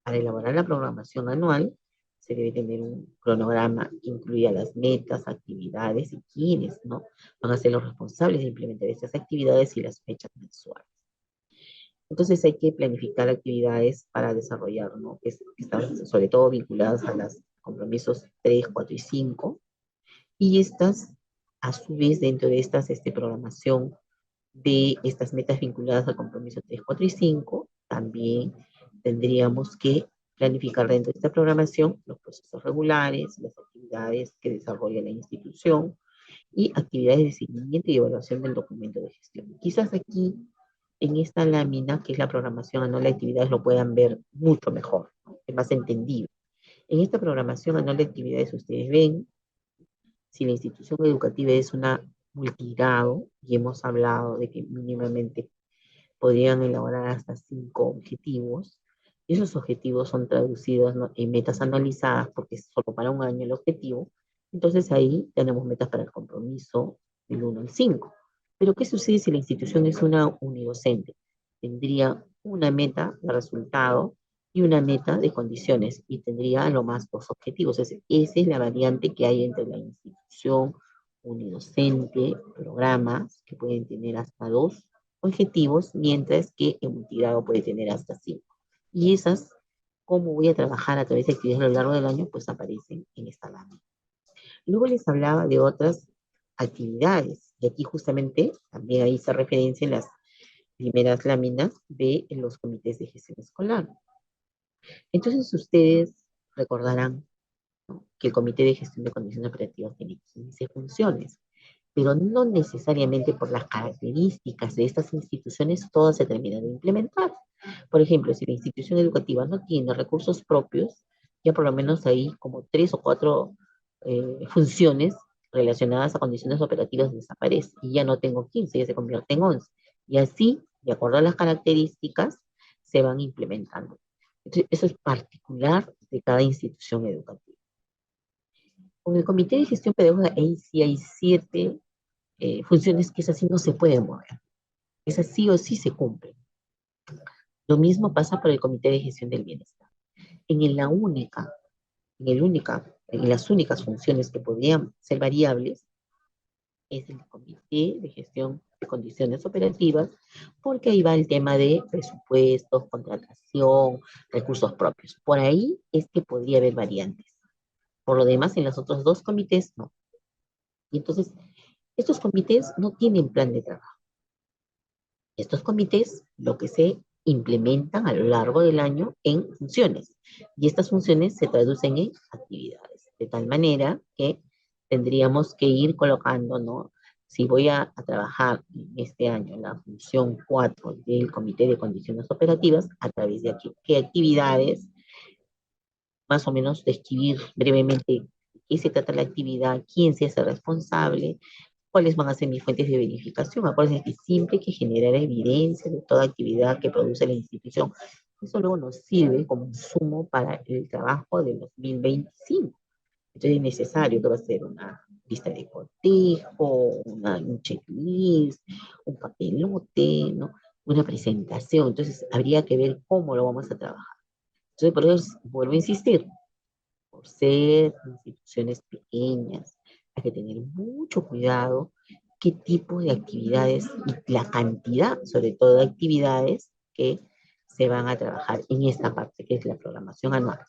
S2: Para elaborar la programación anual, se debe tener un cronograma que incluya las metas, actividades y quiénes, ¿no?, van a ser los responsables de implementar estas actividades y las fechas mensuales. Entonces hay que planificar actividades para desarrollar, ¿no? Que están sobre todo vinculadas a los compromisos 3, 4 y 5. Y estas, a su vez, dentro de estas programación de estas metas vinculadas al compromiso 3, 4 y 5, también tendríamos que planificar dentro de esta programación los procesos regulares, las actividades que desarrolla la institución y actividades de seguimiento y evaluación del documento de gestión. Quizás aquí, en esta lámina, que es la programación anual de actividades, lo puedan ver mucho mejor, ¿no? Es más entendido. En esta programación anual de actividades ustedes ven si la institución educativa es una multigrado, y hemos hablado de que mínimamente podrían elaborar hasta 5 objetivos, y esos objetivos son traducidos, ¿no?, en metas anualizadas, porque es solo para un año el objetivo. Entonces ahí tenemos metas para el compromiso del 1 al 5. Pero ¿qué sucede si la institución es una unidocente? Tendría una meta de resultado y una meta de condiciones, y tendría a lo más 2 objetivos. Esa es la variante que hay entre la institución unidocente, programas que pueden tener hasta 2 objetivos, mientras que el multigrado puede tener hasta 5. Y esas, cómo voy a trabajar a través de actividades a lo largo del año, pues aparecen en esta lámina. Luego les hablaba de otras actividades, y aquí justamente también ahí se referencia en las primeras láminas de los comités de gestión escolar. Entonces ustedes recordarán, ¿no?, que el comité de gestión de condiciones operativas tiene 15 funciones, pero no necesariamente por las características de estas instituciones todas se terminan de implementar. Por ejemplo, si la institución educativa no tiene recursos propios, ya por lo menos hay como 3 o 4 funciones relacionadas a condiciones operativas desaparecen, y ya no tengo 15, ya se convierte en 11. Y así, de acuerdo a las características, se van implementando. Entonces, eso es particular de cada institución educativa. Con el Comité de Gestión Pedagógica, ahí sí hay 7 funciones que esas sí no se pueden mover. Esas sí o sí se cumplen. Lo mismo pasa por el Comité de Gestión del Bienestar. En la única, en las únicas funciones que podrían ser variables es el Comité de Gestión de Condiciones Operativas, porque ahí va el tema de presupuestos, contratación, recursos propios. Por ahí es que podría haber variantes. Por lo demás, en los otros 2 comités, no. Y entonces, estos comités no tienen plan de trabajo. Estos comités lo que se implementan a lo largo del año en funciones, y estas funciones se traducen en actividades, de tal manera que tendríamos que ir colocando, ¿no? Si voy a trabajar en este año la función 4 del Comité de Condiciones Operativas, a través de aquí, qué actividades, más o menos describir brevemente de qué se trata la actividad, quién se hace responsable, cuáles van a ser mis fuentes de verificación. Acuérdense que siempre hay que generar evidencia de toda actividad que produce la institución. Eso luego nos sirve como insumo para el trabajo de 2025. Entonces es necesario que va a ser una lista de cotejo, un checklist, un papelote, ¿no?, una presentación. Entonces habría que ver cómo lo vamos a trabajar. Entonces, por eso vuelvo a insistir, por ser instituciones pequeñas, hay que tener mucho cuidado qué tipo de actividades y la cantidad, sobre todo, de actividades que se van a trabajar en esta parte, que es la programación anual.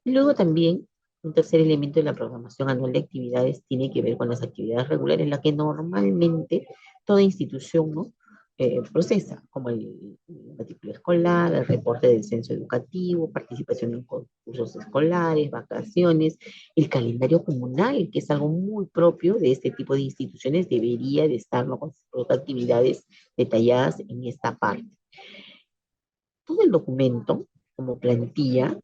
S2: Y luego también, un tercer elemento de la programación anual de actividades tiene que ver con las actividades regulares, la que normalmente toda institución, ¿no?, procesa, como el matrícula escolar, el reporte del censo educativo, participación en concursos escolares, vacaciones, el calendario comunal, que es algo muy propio de este tipo de instituciones, debería de estar, ¿no?, con sus actividades detalladas en esta parte. Todo el documento, como plantilla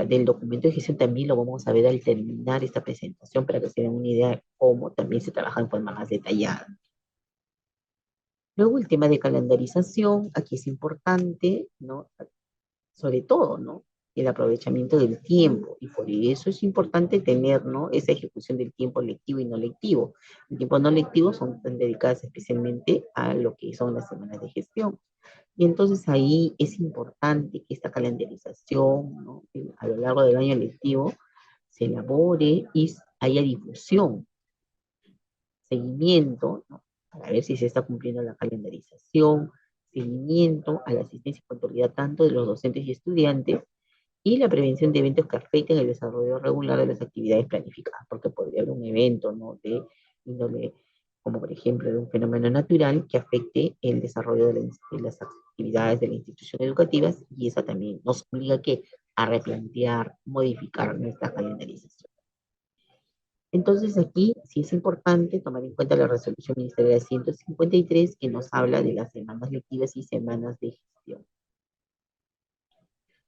S2: del documento de gestión, también lo vamos a ver al terminar esta presentación, para que se den una idea de cómo también se trabaja en forma más detallada. Luego el tema de calendarización, aquí es importante, ¿no?, sobre todo, ¿no?, el aprovechamiento del tiempo, y por eso es importante tener, ¿no?, esa ejecución del tiempo lectivo y no lectivo. El tiempo no lectivo son dedicadas especialmente a lo que son las semanas de gestión. Y entonces ahí es importante que esta calendarización, ¿no?, a lo largo del año lectivo se elabore y haya difusión, seguimiento, ¿no?, para ver si se está cumpliendo la calendarización, seguimiento a la asistencia y controlidad tanto de los docentes y estudiantes, y la prevención de eventos que afecten el desarrollo regular de las actividades planificadas, porque podría haber un evento, ¿no?, de índole, como por ejemplo de un fenómeno natural que afecte el desarrollo de las actividades de la institución educativas, y esa también nos obliga a replantear, modificar nuestra calendarización. Entonces aquí sí es importante tomar en cuenta la resolución ministerial 153 que nos habla de las semanas lectivas y semanas de gestión.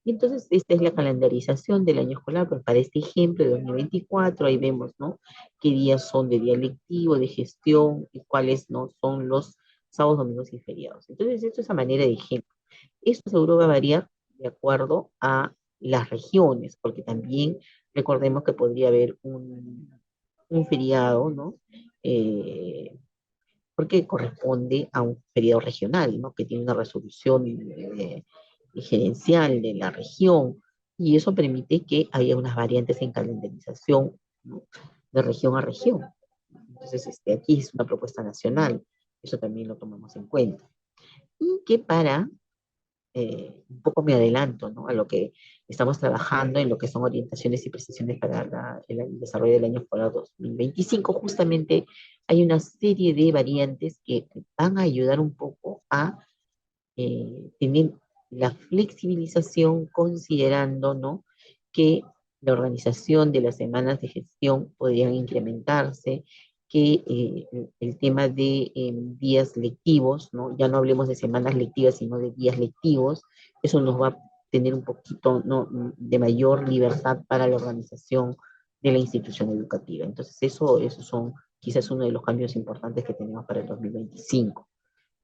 S2: Y entonces esta es la calendarización del año escolar, pues para este ejemplo de 2024, ahí vemos, ¿no?, qué días son de día lectivo, de gestión, y cuáles no son los sábados, domingos y feriados. Entonces esto es a manera de ejemplo. Esto seguro va a variar de acuerdo a las regiones, porque también recordemos que podría haber un feriado, ¿no? Porque corresponde a un feriado regional, ¿no?, que tiene una resolución gerencial de la región, y eso permite que haya unas variantes en calendarización, ¿no?, de región a región. Entonces, aquí es una propuesta nacional, eso también lo tomamos en cuenta. Y que un poco me adelanto, ¿no?, a lo que estamos trabajando en lo que son orientaciones y precisiones para el desarrollo del año escolar 2025. Justamente hay una serie de variantes que van a ayudar un poco a tener la flexibilización, considerando, ¿no?, que la organización de las semanas de gestión podrían incrementarse, que el tema de días lectivos, ¿no?, ya no hablemos de semanas lectivas, sino de días lectivos, eso nos va a tener un poquito, ¿no?, de mayor libertad para la organización de la institución educativa. Entonces, eso son quizás uno de los cambios importantes que tenemos para el 2025,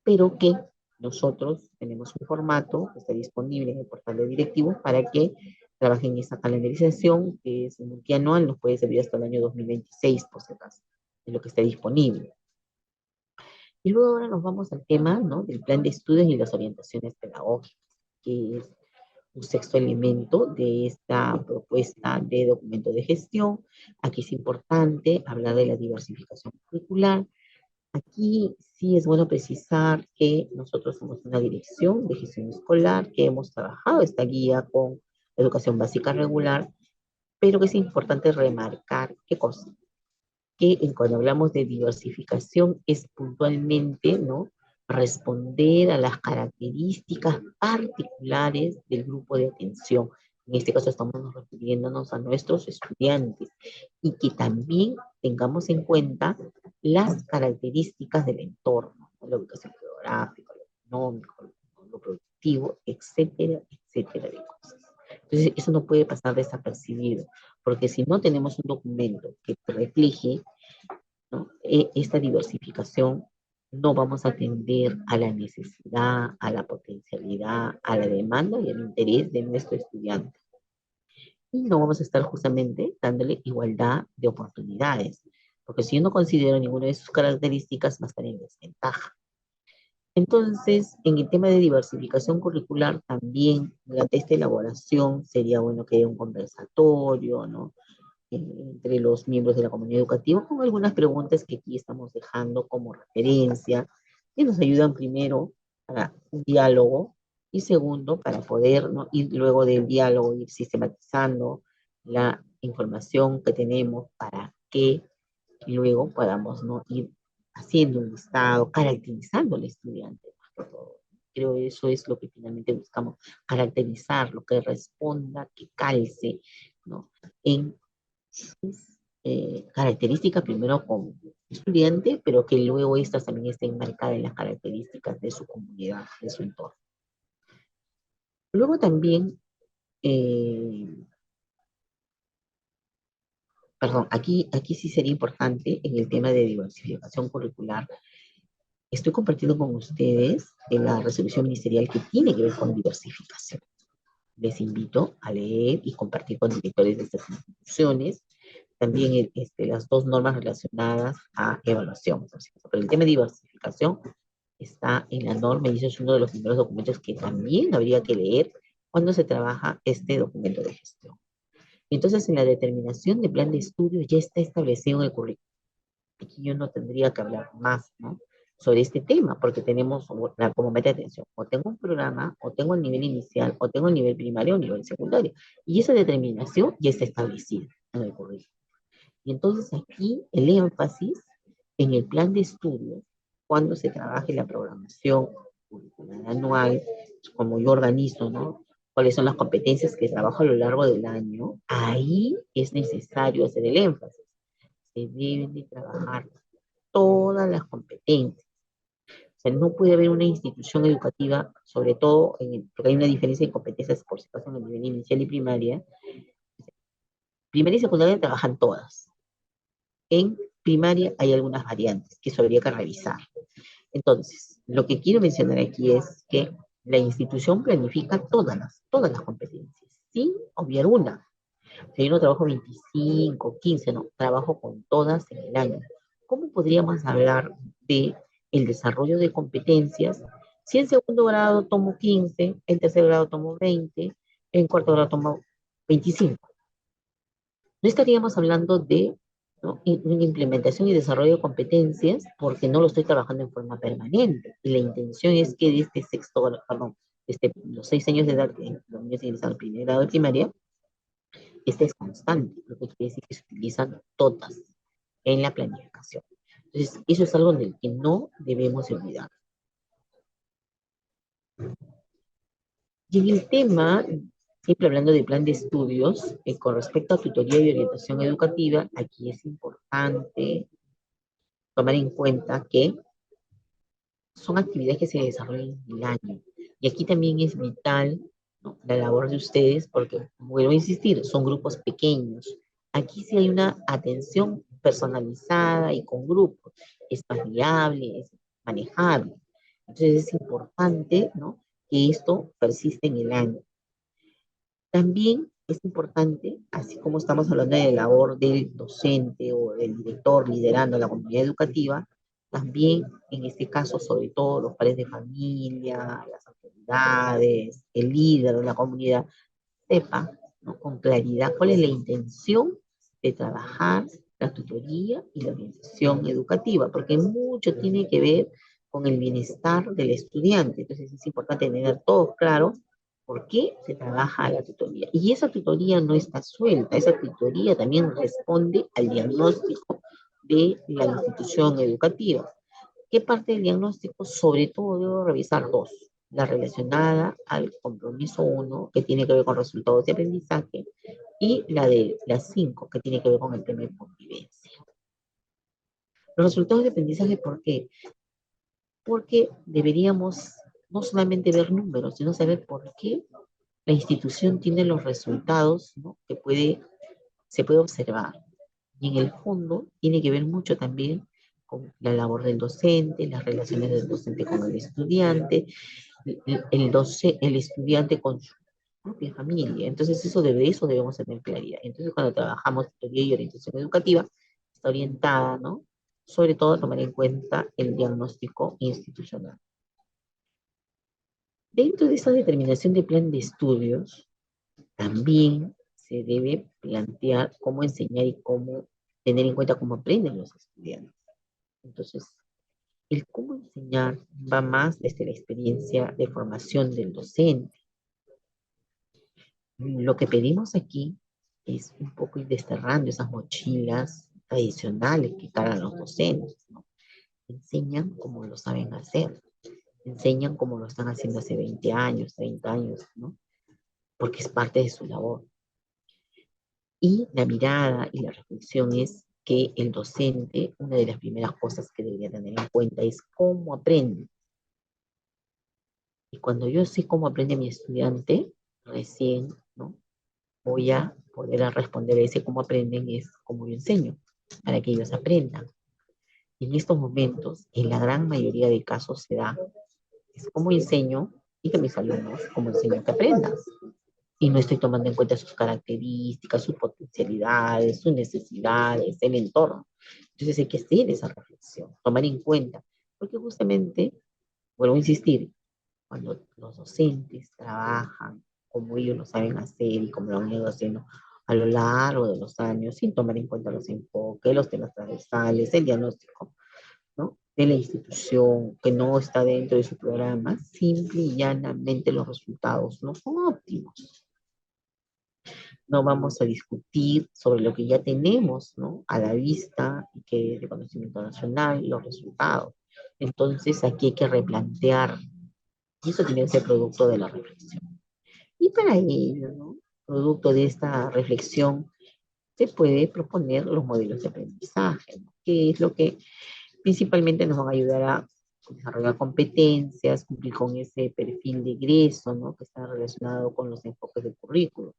S2: pero que nosotros tenemos un formato que está disponible en el portal de directivos para que trabajen esa calendarización, que es multianual, nos puede servir hasta el año 2026, por si acaso, es lo que está disponible. Y luego ahora nos vamos al tema, ¿no?, del plan de estudios y las orientaciones pedagógicas, que es un sexto elemento de esta propuesta de documento de gestión. Aquí es importante hablar de la diversificación curricular. Aquí sí es bueno precisar que nosotros somos una dirección de gestión escolar, que hemos trabajado esta guía con educación básica regular, pero que es importante remarcar qué cosa, que cuando hablamos de diversificación es puntualmente, ¿no?, responder a las características particulares del grupo de atención. En este caso estamos refiriéndonos a nuestros estudiantes, y que también tengamos en cuenta las características del entorno, ¿no?, la ubicación geográfica, lo económico, lo productivo, etcétera, etcétera de cosas. Entonces, eso no puede pasar desapercibido, porque si no tenemos un documento que refleje, ¿no?, esta diversificación, no vamos a atender a la necesidad, a la potencialidad, a la demanda y al interés de nuestro estudiante. Y no vamos a estar justamente dándole igualdad de oportunidades, porque si yo no considero ninguna de sus características, va a estar en desventaja. Entonces, en el tema de diversificación curricular, también durante esta elaboración sería bueno que haya un conversatorio, ¿no?, entre los miembros de la comunidad educativa, con algunas preguntas que aquí estamos dejando como referencia, que nos ayudan primero para un diálogo, y segundo, para poder, ¿no?, ir luego del diálogo, ir sistematizando la información que tenemos para que luego podamos, ¿no?, ir haciendo un listado, caracterizando al estudiante, más que todo. Creo que eso es lo que finalmente buscamos, caracterizar, lo que responda, que calce, ¿no?, en sus características, primero como estudiante, pero que luego estas también estén marcadas en las características de su comunidad, de su entorno. Luego también, perdón, aquí sí sería importante en el tema de diversificación curricular. Estoy compartiendo con ustedes la resolución ministerial que tiene que ver con diversificación. Les invito a leer y compartir con directores de estas instituciones también las dos normas relacionadas a evaluación. Pero el tema de diversificación está en la norma, y eso es uno de los primeros documentos que también habría que leer cuando se trabaja este documento de gestión. Entonces, en la determinación de plan de estudio ya está establecido en el currículum. Aquí yo no tendría que hablar más, ¿no?, sobre este tema, porque tenemos como meta de atención, o tengo un programa, o tengo el nivel inicial, o tengo el nivel primario o nivel secundario. Y esa determinación ya está establecida en el currículum. Y entonces aquí el énfasis en el plan de estudio, cuando se trabaje la programación curricular anual, como yo organizo, ¿no? Cuáles son las competencias que trabajo a lo largo del año, ahí es necesario hacer el énfasis. Se deben de trabajar todas las competencias. O sea, no puede haber una institución educativa, sobre todo porque hay una diferencia en competencias, por si acaso, en el nivel inicial y primaria. Primaria y secundaria trabajan todas. En primaria hay algunas variantes que eso habría que revisar. Entonces, lo que quiero mencionar aquí es que la institución planifica todas las competencias, sin obviar una. Si yo no trabajo 25, 15, no, trabajo con todas en el año. ¿Cómo podríamos hablar de el desarrollo de competencias si en segundo grado tomo 15, en tercer grado tomo 20, en cuarto grado tomo 25? No estaríamos hablando de, ¿no?, una implementación y desarrollo de competencias porque no lo estoy trabajando en forma permanente. Y la intención es que de este sexto, perdón, los 6 años de edad que los niños ingresan al primer grado de primaria, este es constante, lo que quiere decir que se utilizan todas en la planificación. Entonces, eso es algo del que no debemos olvidar. Y en el tema, siempre hablando de plan de estudios, con respecto a tutoría y orientación educativa, aquí es importante tomar en cuenta que son actividades que se desarrollan en el año. Y aquí también es vital, ¿no?, la labor de ustedes, porque, vuelvo a insistir, son grupos pequeños. Aquí sí hay una atención personalizada y con grupos. Es más viable, es manejable. Entonces es importante, ¿no?, que esto persiste en el año. También es importante, así como estamos hablando de la labor del docente o del director liderando la comunidad educativa, también en este caso, sobre todo los padres de familia, las autoridades, el líder de la comunidad, sepa, ¿no?, con claridad cuál es la intención de trabajar la tutoría y la orientación educativa, porque mucho tiene que ver con el bienestar del estudiante. Entonces es importante tener todo claro por qué se trabaja la tutoría. Y esa tutoría no está suelta, esa tutoría también responde al diagnóstico de la institución educativa. ¿Qué parte del diagnóstico? Sobre todo debo revisar dos. La relacionada al compromiso 1, que tiene que ver con resultados de aprendizaje, y la de las 5, que tiene que ver con el tema de convivencia. Los resultados de aprendizaje, ¿por qué? Porque deberíamos no solamente ver números, sino saber por qué la institución tiene los resultados, ¿no?, que se puede observar. Y en el fondo tiene que ver mucho también con la labor del docente, las relaciones del docente con el estudiante, el estudiante con su propia familia. Entonces eso debemos tener claridad. Entonces cuando trabajamos teoría y orientación educativa, está orientada, ¿no?, sobre todo a tomar en cuenta el diagnóstico institucional. Dentro de esa determinación de plan de estudios, también se debe plantear cómo enseñar y cómo tener en cuenta cómo aprenden los estudiantes. Entonces, el cómo enseñar va más desde la experiencia de formación del docente. Lo que pedimos aquí es un poco ir desterrando esas mochilas tradicionales que cargan los docentes, ¿no? Enseñan como lo saben hacer, enseñan como lo están haciendo hace 20 años, 30 años, ¿no? Porque es parte de su labor. Y la mirada y la reflexión es que el docente, una de las primeras cosas que debería tener en cuenta es cómo aprende. Y cuando yo sé cómo aprende mi estudiante, recién, ¿no?, voy a poder responder a ese cómo aprenden, es cómo yo enseño, para que ellos aprendan. Y en estos momentos, en la gran mayoría de casos se da, es cómo enseño y que mis alumnos, cómo enseño que aprendas. Y no estoy tomando en cuenta sus características, sus potencialidades, sus necesidades, el entorno. Entonces hay que hacer esa reflexión, tomar en cuenta, porque justamente, vuelvo a insistir, cuando los docentes trabajan como ellos lo saben hacer y como lo han ido haciendo a lo largo de los años, sin tomar en cuenta los enfoques, los temas transversales, el diagnóstico, ¿no?, de la institución que no está dentro de su programa, simple y llanamente los resultados no son óptimos. No vamos a discutir sobre lo que ya tenemos, ¿no? A la vista, que es de conocimiento nacional, los resultados. Entonces aquí hay que replantear, y eso tiene que ser producto de la reflexión. Y para ello, ¿no? Producto de esta reflexión, se puede proponer los modelos de aprendizaje, ¿no? Que es lo que principalmente nos van a ayudar a desarrollar competencias, cumplir con ese perfil de egreso, ¿no? Que está relacionado con los enfoques del currículo.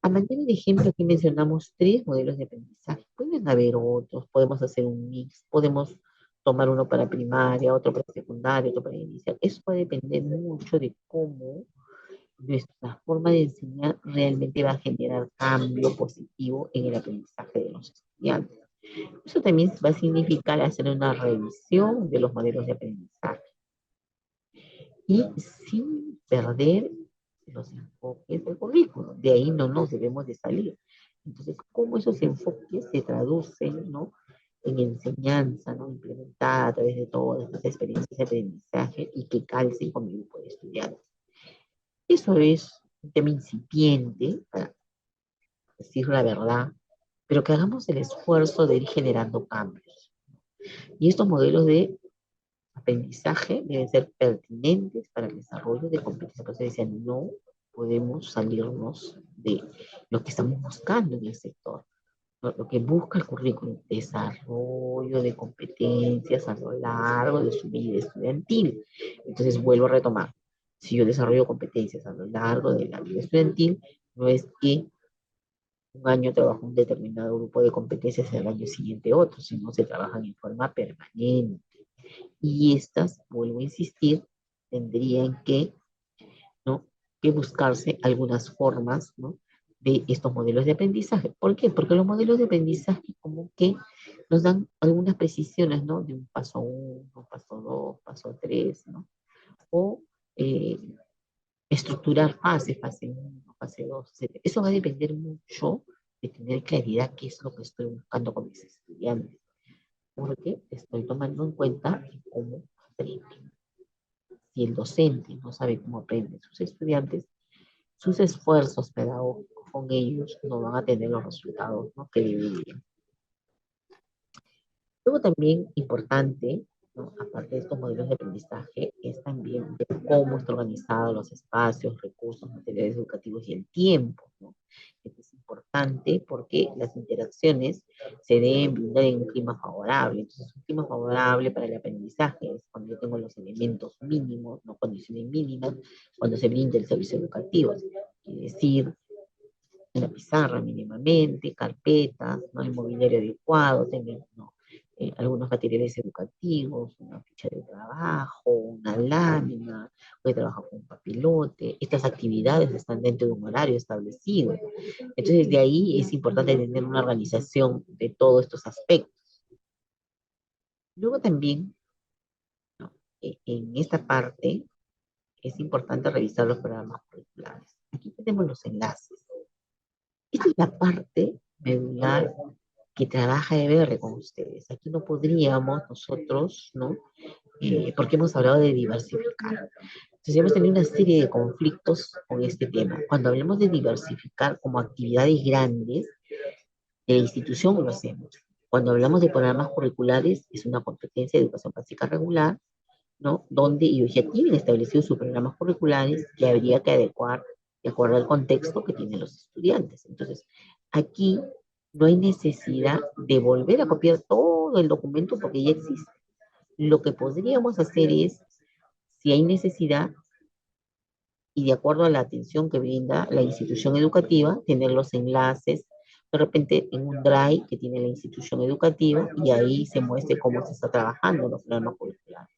S2: A manera de ejemplo, aquí mencionamos tres modelos de aprendizaje. Pueden haber otros, podemos hacer un mix, podemos tomar uno para primaria, otro para secundaria, otro para inicial. Eso va a depender mucho de cómo nuestra forma de enseñar realmente va a generar cambio positivo en el aprendizaje de los estudiantes. Eso también va a significar hacer una revisión de los modelos de aprendizaje y sin perder los enfoques del currículo. De ahí no nos debemos de salir. Entonces, ¿cómo esos enfoques se traducen, ¿no? En enseñanza, ¿no? Implementada a través de todas estas experiencias de aprendizaje y que calcen con mi grupo de estudiantes. Eso es un tema incipiente, para decir la verdad, pero que hagamos el esfuerzo de ir generando cambios. Y estos modelos de aprendizaje deben ser pertinentes para el desarrollo de competencias. Por eso decía, no podemos salirnos de lo que estamos buscando en el sector. Lo que busca el currículum, desarrollo de competencias a lo largo de su vida estudiantil. Entonces vuelvo a retomar. Si yo desarrollo competencias a lo largo de la vida estudiantil, no es que un año trabajo un determinado grupo de competencias y al año siguiente otro, sino se trabajan en forma permanente. Y estas, vuelvo a insistir, tendrían que, ¿no? que buscarse algunas formas, ¿no? de estos modelos de aprendizaje. ¿Por qué? Porque los modelos de aprendizaje como que nos dan algunas precisiones, ¿no? De un paso 1, paso 2, paso 3, ¿no? O estructurar fases, fase 1, fase 2, etc. Eso va a depender mucho de tener claridad qué es lo que estoy buscando con mis estudiantes, porque estoy tomando en cuenta cómo aprenden. Si el docente no sabe cómo aprenden sus estudiantes, sus esfuerzos pedagógicos con ellos no van a tener los resultados, ¿no? que deberían. Luego también importante, ¿no? aparte de estos modelos de aprendizaje, es también de cómo está organizado los espacios, recursos, materiales educativos y el tiempo, ¿no? Esto es importante porque las interacciones se deben brindar en un clima favorable. Entonces, un clima favorable para el aprendizaje es cuando yo tengo los elementos mínimos, no condiciones mínimas, cuando se brinda el servicio educativo. Es decir, una pizarra mínimamente, carpetas, ¿no? El mobiliario adecuado, tener, ¿no? algunos materiales educativos, una ficha de trabajo, una lámina, puede trabajar con un papilote. Estas actividades están dentro de un horario establecido. Entonces, de ahí es importante tener una organización de todos estos aspectos. Luego también, ¿no? en esta parte, es importante revisar los programas curriculares. Aquí tenemos los enlaces. Esta es la parte medular que trabaja de ver con ustedes. Aquí no podríamos nosotros, ¿no? Porque hemos hablado de diversificar. Entonces hemos tenido una serie de conflictos con este tema. Cuando hablamos de diversificar como actividades grandes, de la institución lo hacemos. Cuando hablamos de programas curriculares, es una competencia de educación básica regular, ¿no? Donde ellos ya tienen establecidos sus programas curriculares que habría que adecuar de acuerdo al contexto que tienen los estudiantes. Entonces, aquí no hay necesidad de volver a copiar todo el documento porque ya existe. Lo que podríamos hacer es, si hay necesidad y de acuerdo a la atención que brinda la institución educativa, tener los enlaces de repente en un drive que tiene la institución educativa y ahí se muestre cómo se está trabajando los programas curriculares.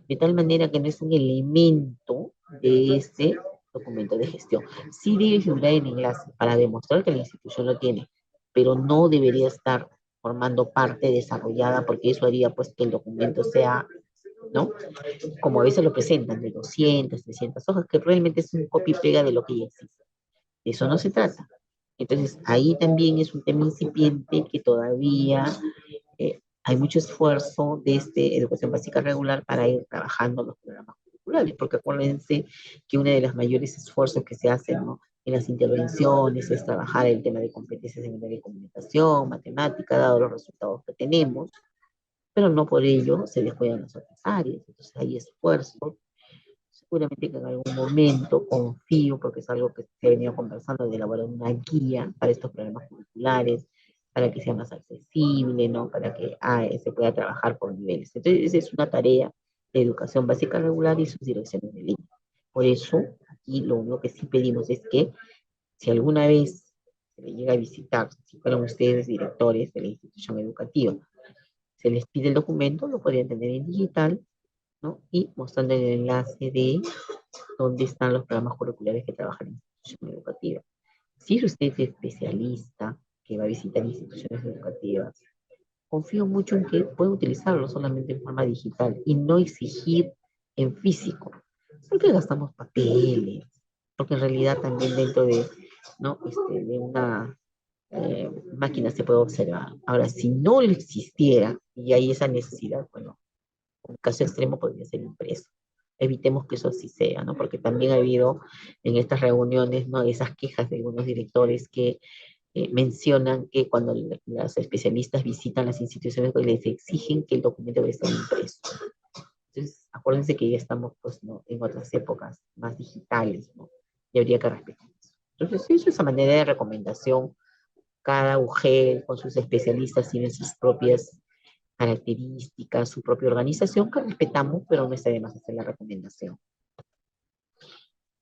S2: De tal manera que no es un elemento de este documento de gestión. Sí debe figurar el enlace para demostrar que la institución lo tiene, pero no debería estar formando parte desarrollada porque eso haría pues que el documento sea, ¿no? Como a veces lo presentan, de 200, 300 hojas, que realmente es un copy y pega de lo que ya existe. De eso no se trata. Entonces, ahí también es un tema incipiente que todavía hay mucho esfuerzo desde educación básica regular para ir trabajando los programas curriculares, porque acuérdense que uno de los mayores esfuerzos que se hacen, ¿no?, en las intervenciones es trabajar el tema de competencias en el área de comunicación, matemática, dado los resultados que tenemos, pero no por ello se descuidan las otras áreas. Entonces hay esfuerzo. Seguramente que en algún momento confío, porque es algo que se ha venido conversando, de elaborar una guía para estos programas curriculares, para que sea más accesible, ¿no? Para que se pueda trabajar por niveles. Entonces, esa es una tarea de educación básica regular y sus direcciones de línea. Por eso, aquí lo único que sí pedimos es que si alguna vez se le llega a visitar, si fueran ustedes directores de la institución educativa, se les pide el documento, lo podrían tener en digital, ¿no? Y mostrando el enlace de dónde están los programas curriculares que trabajan en la institución educativa. Si es usted especialista que va a visitar instituciones educativas, confío mucho en que pueda utilizarlo solamente en forma digital y no exigir en físico, porque gastamos papeles, porque en realidad también dentro de, ¿no?, de una máquina se puede observar. Ahora, si no existiera y hay esa necesidad, bueno, en caso extremo podría ser impreso. Evitemos que eso así sea, ¿no? Porque también ha habido en estas reuniones, ¿no?, esas quejas de algunos directores que mencionan que cuando los especialistas visitan las instituciones, pues les exigen que el documento debe estar impreso. Entonces, acuérdense que ya estamos, pues, ¿no?, en otras épocas más digitales, ¿no? Y habría que respetar eso. Entonces, eso es a manera de recomendación. Cada UGEL con sus especialistas tiene sus propias características, su propia organización que respetamos, pero no está de más hacer la recomendación.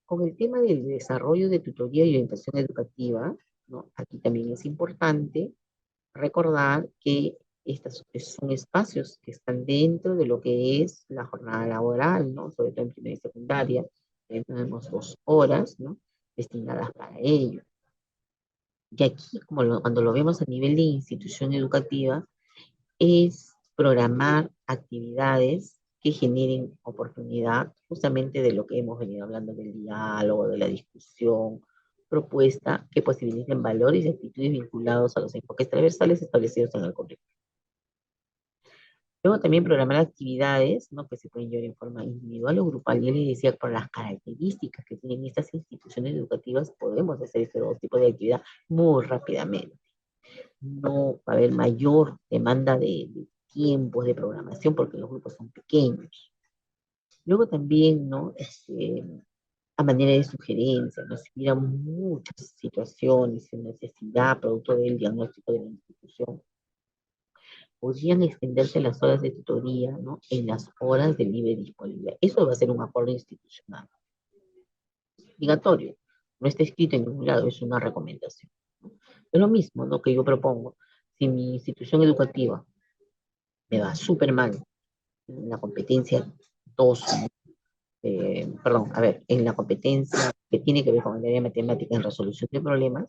S2: Con el tema del desarrollo de tutoría y orientación educativa, ¿no?, aquí también es importante recordar que estos son espacios que están dentro de lo que es la jornada laboral, ¿no?, sobre todo en primaria y secundaria. Tenemos 2 horas, ¿no?, destinadas para ello. Y aquí, como cuando lo vemos a nivel de institución educativa, es programar actividades que generen oportunidad justamente de lo que hemos venido hablando, del diálogo, de la discusión, propuesta que posibiliten valores y actitudes vinculados a los enfoques transversales establecidos en el currículo. Luego también programar actividades, ¿no?, que se pueden llevar en forma individual o grupal. Yo les decía, por las características que tienen estas instituciones educativas, podemos hacer este dos tipos de actividad muy rápidamente. No va a haber mayor demanda de tiempos de programación porque los grupos son pequeños. Luego también, ¿no?, a manera de sugerencia, ¿no?, si hubiera muchas situaciones de necesidad producto del diagnóstico de la institución, podrían extenderse las horas de tutoría, ¿no?, en las horas de libre disponibilidad. Eso va a ser un acuerdo institucional. Obligatorio. No está escrito en ningún lado, es una recomendación, ¿no? Es lo mismo, ¿no?, que yo propongo. Si mi institución educativa me va súper mal en la competencia 2, perdón, a ver, en la competencia que tiene que ver con el área de matemática en resolución de problemas,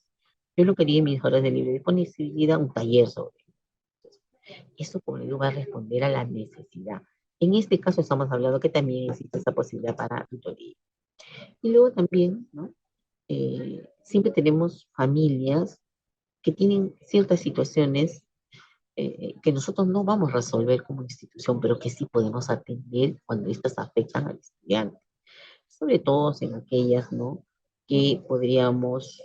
S2: yo lo quería en mis horas de libre disponibilidad, un taller sobre eso. Eso, como le digo, va a responder a la necesidad. En este caso estamos hablando que también existe esa posibilidad para tutoría. Y luego también, ¿no?, siempre tenemos familias que tienen ciertas situaciones que nosotros no vamos a resolver como institución, pero que sí podemos atender cuando estas afectan al estudiante. Sobre todo en aquellas, ¿no?, que podríamos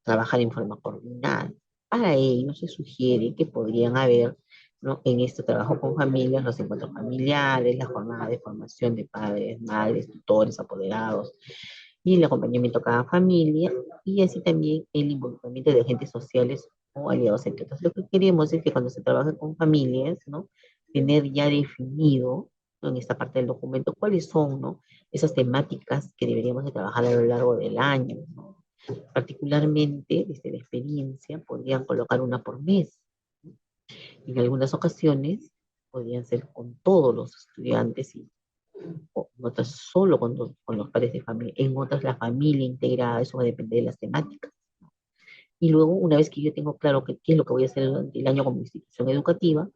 S2: trabajar en forma coordinada. Para ello se sugiere que podrían haber, ¿no?, en este trabajo con familias, los encuentros familiares, la jornada de formación de padres, madres, tutores, apoderados, y el acompañamiento a cada familia, y así también el involucramiento de agentes sociales o aliados entre otros. Lo que queremos es que cuando se trabaja con familias, ¿no?, tener ya definido, ¿no?, en esta parte del documento cuáles son, ¿no?, esas temáticas que deberíamos de trabajar a lo largo del año, ¿no? Particularmente, desde la experiencia, podrían colocar una por mes. En algunas ocasiones podrían ser con todos los estudiantes y o en otras solo con los padres de familia, en otras la familia integrada, eso va a depender de las temáticas. Y luego, una vez que yo tengo claro qué es lo que voy a hacer durante el año como institución educativa,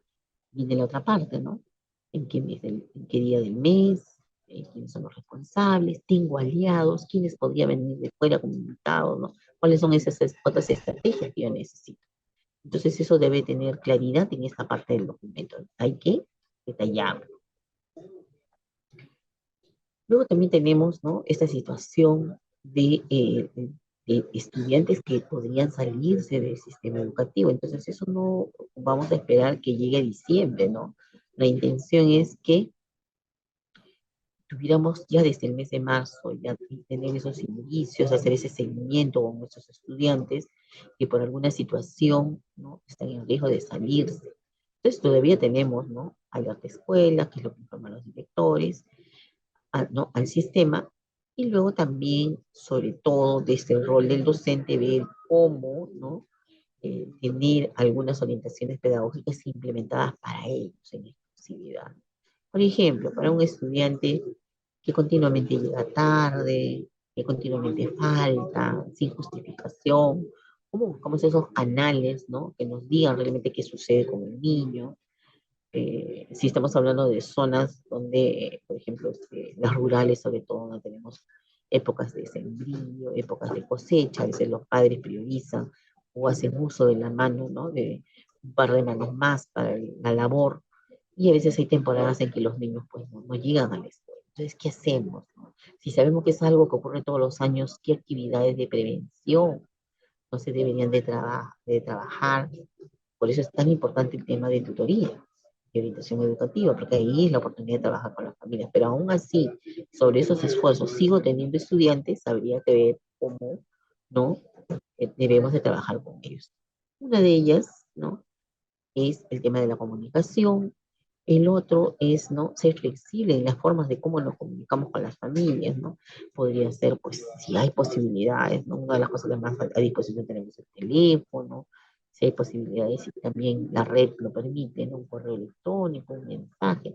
S2: viene la otra parte, ¿no? En qué día del mes, quiénes son los responsables, tengo aliados, quiénes podrían venir de fuera como invitados, ¿no? ¿Cuáles son esas otras estrategias que yo necesito? Entonces eso debe tener claridad en esta parte del documento. Hay que detallarlo. Luego también tenemos, ¿no?, esta situación de estudiantes que podrían salirse del sistema educativo. Entonces eso no vamos a esperar que llegue a diciembre, ¿no? La intención es que tuviéramos ya desde el mes de marzo, ya tener esos indicios, hacer ese seguimiento con nuestros estudiantes que por alguna situación, ¿no?, están en riesgo de salirse. Entonces todavía tenemos, ¿no?, alerta escuela, que es lo que informan los directores, ¿no?, al sistema, y luego también, sobre todo, desde el rol del docente, ver cómo, ¿no?, tener algunas orientaciones pedagógicas implementadas para ellos en exclusividad. Por ejemplo, para un estudiante que continuamente llega tarde, que continuamente falta, sin justificación, ¿cómo buscamos esos canales, ¿no?, que nos digan realmente qué sucede con el niño? Si estamos hablando de zonas donde, por ejemplo, las rurales, sobre todo, no tenemos épocas de sembrío, épocas de cosecha, a veces los padres priorizan o hacen uso de la mano, ¿no?, de un par de manos más para la labor, y a veces hay temporadas en que los niños pues no llegan a la escuela. Entonces, ¿qué hacemos, no? Si sabemos que es algo que ocurre todos los años, ¿qué actividades de prevención no se deberían de trabajar? Por eso es tan importante el tema de tutoría y orientación educativa, porque ahí es la oportunidad de trabajar con las familias. Pero aún así, sobre esos esfuerzos, sigo teniendo estudiantes, habría que ver cómo, ¿no?, debemos de trabajar con ellos. Una de ellas, ¿no?, es el tema de la comunicación. El otro es, ¿no?, ser flexible en las formas de cómo nos comunicamos con las familias, ¿no? Podría ser, pues, si hay posibilidades, ¿no? Una de las cosas que más a disposición tenemos el teléfono, si hay posibilidades y también la red lo permite, ¿no?, un correo electrónico, un mensaje.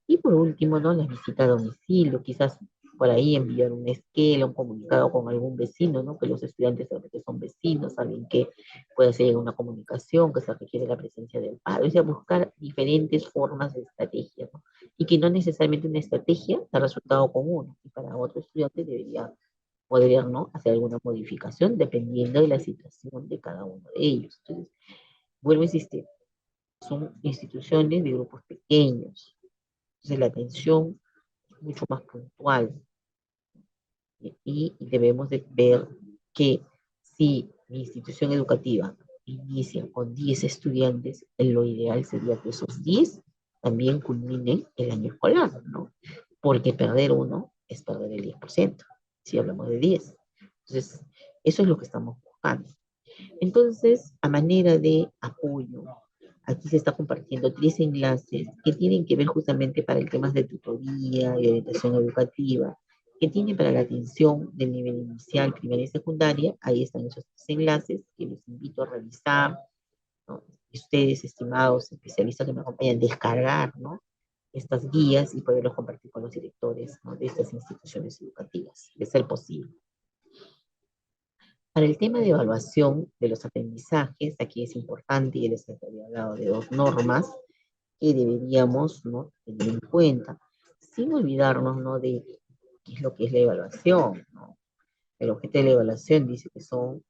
S2: Y por último, ¿no?, la visita a domicilio, quizás por ahí enviar una esquela, un comunicado con algún vecino, ¿no?, que los estudiantes saben que son vecinos, saben que puede ser una comunicación, que se requiere la presencia del padre, o sea, buscar diferentes formas de estrategia, ¿no? Y que no necesariamente una estrategia da resultado con uno, y para otro estudiante debería poder, ¿no?, hacer alguna modificación dependiendo de la situación de cada uno de ellos. Entonces, vuelvo a insistir, son instituciones de grupos pequeños, entonces la atención es mucho más puntual y debemos de ver que si mi institución educativa inicia con 10 estudiantes, lo ideal sería que esos 10 también culminen el año escolar, ¿no? Porque perder uno es perder el 10%, si hablamos de 10. Entonces, eso es lo que estamos buscando. Entonces, a manera de apoyo, aquí se está compartiendo 3 enlaces que tienen que ver justamente para el tema de tutoría y orientación educativa, que tienen para la atención del nivel inicial, primaria y secundaria. Ahí están esos 3 enlaces que les invito a revisar, ¿no? Y ustedes, estimados especialistas que me acompañan, descargar, ¿no?, estas guías y poderlos compartir con los directores, ¿no?, de estas instituciones educativas, de ser posible. Para el tema de evaluación de los aprendizajes, aquí es importante, y les había hablado de 2 normas que deberíamos, ¿no?, tener en cuenta, sin olvidarnos, ¿no?, de qué es lo que es la evaluación, ¿no? El objeto de la evaluación dice que son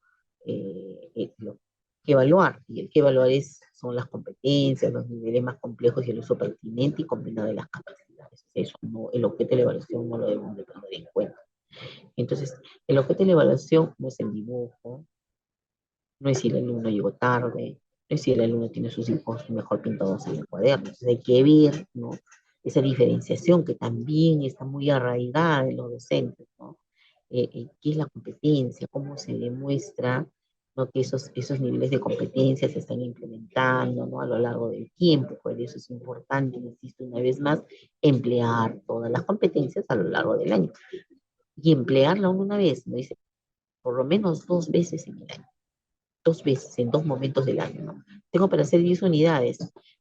S2: lo que evaluar, y el que evaluar son las competencias, los niveles más complejos y el uso pertinente y combinado de las capacidades. Eso no, el objeto de la evaluación no lo debemos de tener en cuenta. Entonces, el objeto de la evaluación no es el dibujo, no es si el alumno llegó tarde, no es si el alumno tiene sus dibujos mejor pintados en el cuaderno. Entonces hay que ver, ¿no?, esa diferenciación que también está muy arraigada en los docentes, ¿no? ¿Qué es la competencia? ¿Cómo se demuestra, ¿no?, que esos niveles de competencia se están implementando, ¿no?, a lo largo del tiempo? Por eso es importante, insisto una vez más, emplear todas las competencias a lo largo del año. Y emplearla una vez, ¿no?, dice, por lo menos 2 veces en el año. 2 veces, en 2 momentos del año, ¿no? Tengo para hacer 10 unidades.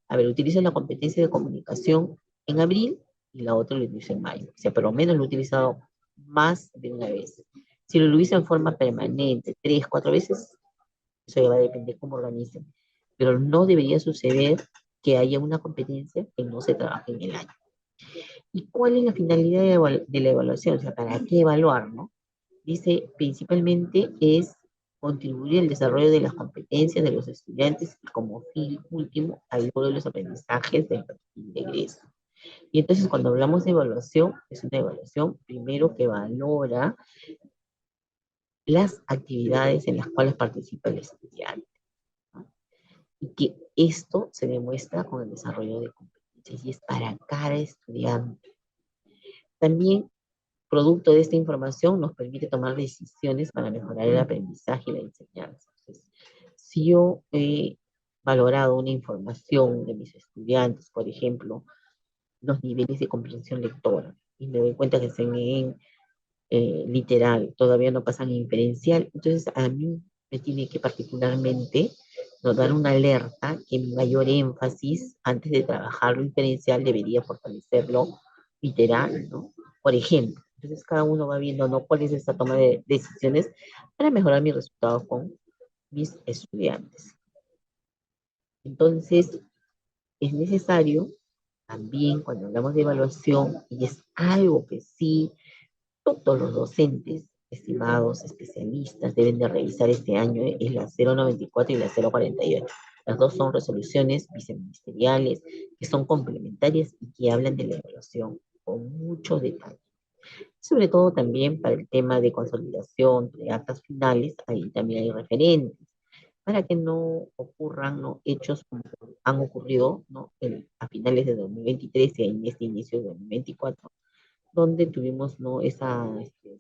S2: A ver, utilizo la competencia de comunicación en abril y la otra lo utilizo en mayo. O sea, por lo menos lo he utilizado más de una vez. Si lo utilizo en forma permanente, 3, 4 veces, eso ya va a depender cómo organicen. Pero no debería suceder que haya una competencia que no se trabaje en el año. ¿Y cuál es la finalidad de la evaluación? O sea, ¿para qué evaluar, no? Dice, principalmente es contribuir al desarrollo de las competencias de los estudiantes y como fin último al logro de los aprendizajes del perfil de egreso. Y entonces cuando hablamos de evaluación, es una evaluación primero que valora las actividades en las cuales participa el estudiante, ¿no? Y que esto se demuestra con el desarrollo de competencias y es para cada estudiante. También, producto de esta información, nos permite tomar decisiones para mejorar el aprendizaje y la enseñanza. Entonces, si yo he valorado una información de mis estudiantes, por ejemplo, los niveles de comprensión lectora, y me doy cuenta que se en literal, todavía no pasan a inferencial, entonces a mí me tiene que particularmente no dar una alerta que mi mayor énfasis antes de trabajar lo inferencial debería fortalecerlo literal, ¿no? Por ejemplo, entonces cada uno va viendo, ¿no? ¿Cuál es esta toma de decisiones para mejorar mis resultados con mis estudiantes? Entonces, es necesario también cuando hablamos de evaluación, y es algo que sí todos los docentes, estimados especialistas, deben de revisar este año, es la 094 y la 048. Las dos son resoluciones viceministeriales que son complementarias y que hablan de la evaluación con mucho detalle. Sobre todo también para el tema de consolidación de actas finales, ahí también hay referentes, para que no ocurran, ¿no?, hechos como han ocurrido, ¿no?, a finales de 2023 y en este inicio de 2024, donde tuvimos, ¿no?, esa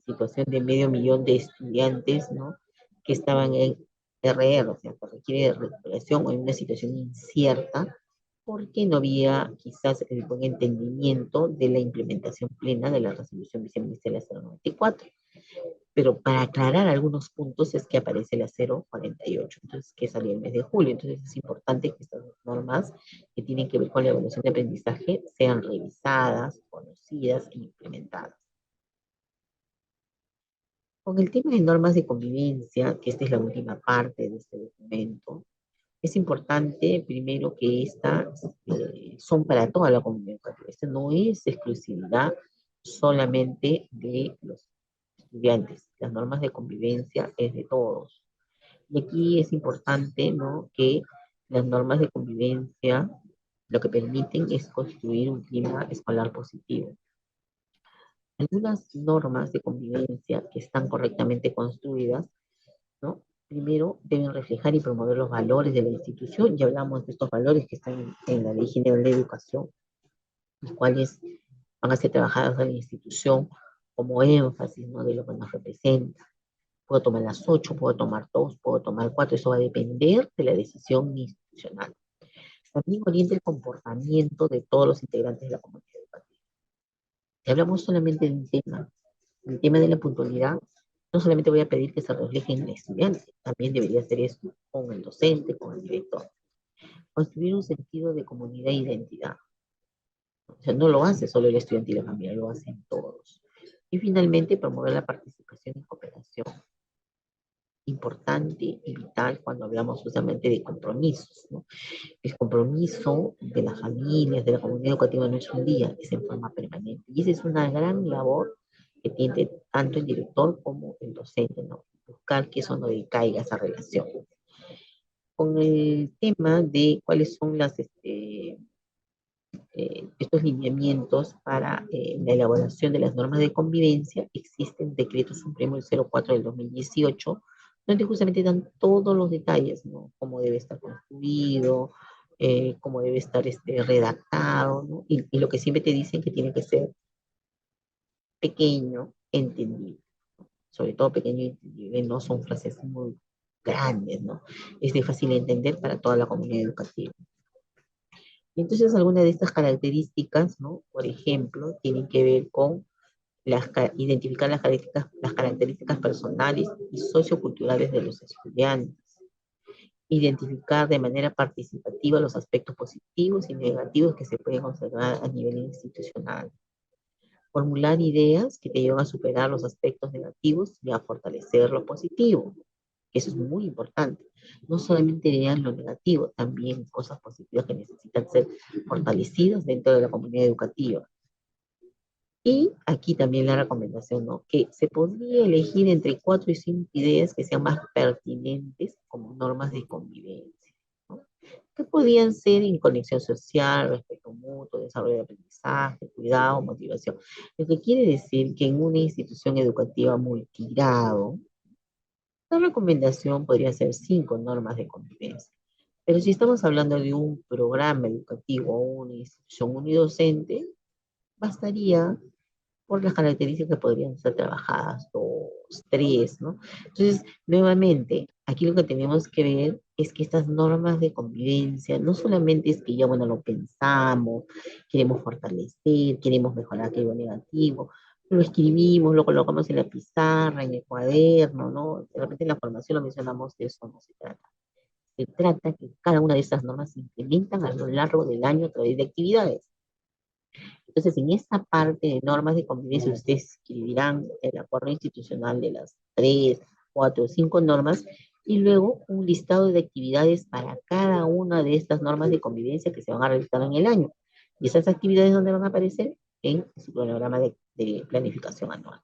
S2: situación de 500.000 de estudiantes, ¿no?, que estaban en RR, o sea, que requiere de recuperación o en una situación incierta, porque no había quizás el buen entendimiento de la implementación plena de la resolución viceministerial 094. Pero para aclarar algunos puntos es que aparece la 048, entonces que salió el mes de julio. Entonces es importante que estas normas que tienen que ver con la evaluación de aprendizaje sean revisadas, conocidas e implementadas. Con el tema de normas de convivencia, que esta es la última parte de este documento, es importante primero que estas son para toda la comunidad educativa. Esta no es exclusividad solamente de los estudiantes. Las normas de convivencia es de todos. Y aquí es importante, ¿no?, que las normas de convivencia lo que permiten es construir un clima escolar positivo. Algunas normas de convivencia que están correctamente construidas, ¿no?, primero deben reflejar y promover los valores de la institución. Ya hablamos de estos valores que están en la Ley General de Educación, los cuales van a ser trabajados en la institución como énfasis, ¿no?, de lo que nos representa. Puedo tomar las 8, puedo tomar 2, puedo tomar 4, eso va a depender de la decisión institucional. También orienta el comportamiento de todos los integrantes de la comunidad educativa. Si hablamos solamente de un tema, el tema de la puntualidad, no solamente voy a pedir que se refleje en el estudiante, también debería hacer eso con el docente, con el director. Construir un sentido de comunidad e identidad. O sea, no lo hace solo el estudiante y la familia, lo hacen todos. Y finalmente, promover la participación y cooperación. Importante y vital cuando hablamos justamente de compromisos, ¿no? El compromiso de las familias, de la comunidad educativa no es un día, es en forma permanente. Y esa es una gran labor que tiene tanto el director como el docente, ¿no? Buscar que eso no decaiga esa relación. Con el tema de cuáles son estos lineamientos para la elaboración de las normas de convivencia, existe el Decreto Supremo el 04 del 2018, donde justamente dan todos los detalles, ¿no? Cómo debe estar construido, cómo debe estar redactado, ¿no? Y lo que siempre te dicen que tiene que ser pequeño, entendible, sobre todo pequeño y entendible, no son frases muy grandes, ¿no? Es de fácil entender para toda la comunidad educativa. Y entonces algunas de estas características, ¿no?, por ejemplo, tienen que ver con identificar las características personales y socioculturales de los estudiantes, identificar de manera participativa los aspectos positivos y negativos que se pueden observar a nivel institucional, formular ideas que te llevan a superar los aspectos negativos y a fortalecer lo positivo. Eso es muy importante. No solamente vean lo negativo, también cosas positivas que necesitan ser fortalecidas dentro de la comunidad educativa. Y aquí también la recomendación, ¿no? Que se podría elegir entre 4 y 5 ideas que sean más pertinentes como normas de convivencia, ¿no? Que podían ser en conexión social, respeto mutuo, desarrollo de aprendizaje, cuidado, motivación. Lo que quiere decir que en una institución educativa multigrado, la recomendación podría ser 5 normas de convivencia. Pero si estamos hablando de un programa educativo o una institución unidocente, bastaría por las características que podrían ser trabajadas, 2, 3, ¿no? Entonces, nuevamente, aquí lo que tenemos que ver es que estas normas de convivencia no solamente es que ya, bueno, lo pensamos, queremos fortalecer, queremos mejorar aquello negativo, lo escribimos, lo colocamos en la pizarra, en el cuaderno, ¿no? De repente en la formación lo mencionamos, de eso no se trata. Se trata que cada una de estas normas se implementan a lo largo del año a través de actividades. Entonces, en esta parte de normas de convivencia, ustedes escribirán el acuerdo institucional de las 3, 4, 5 normas y luego un listado de actividades para cada una de estas normas de convivencia que se van a realizar en el año. ¿Y esas actividades dónde van a aparecer? En su cronograma de planificación anual.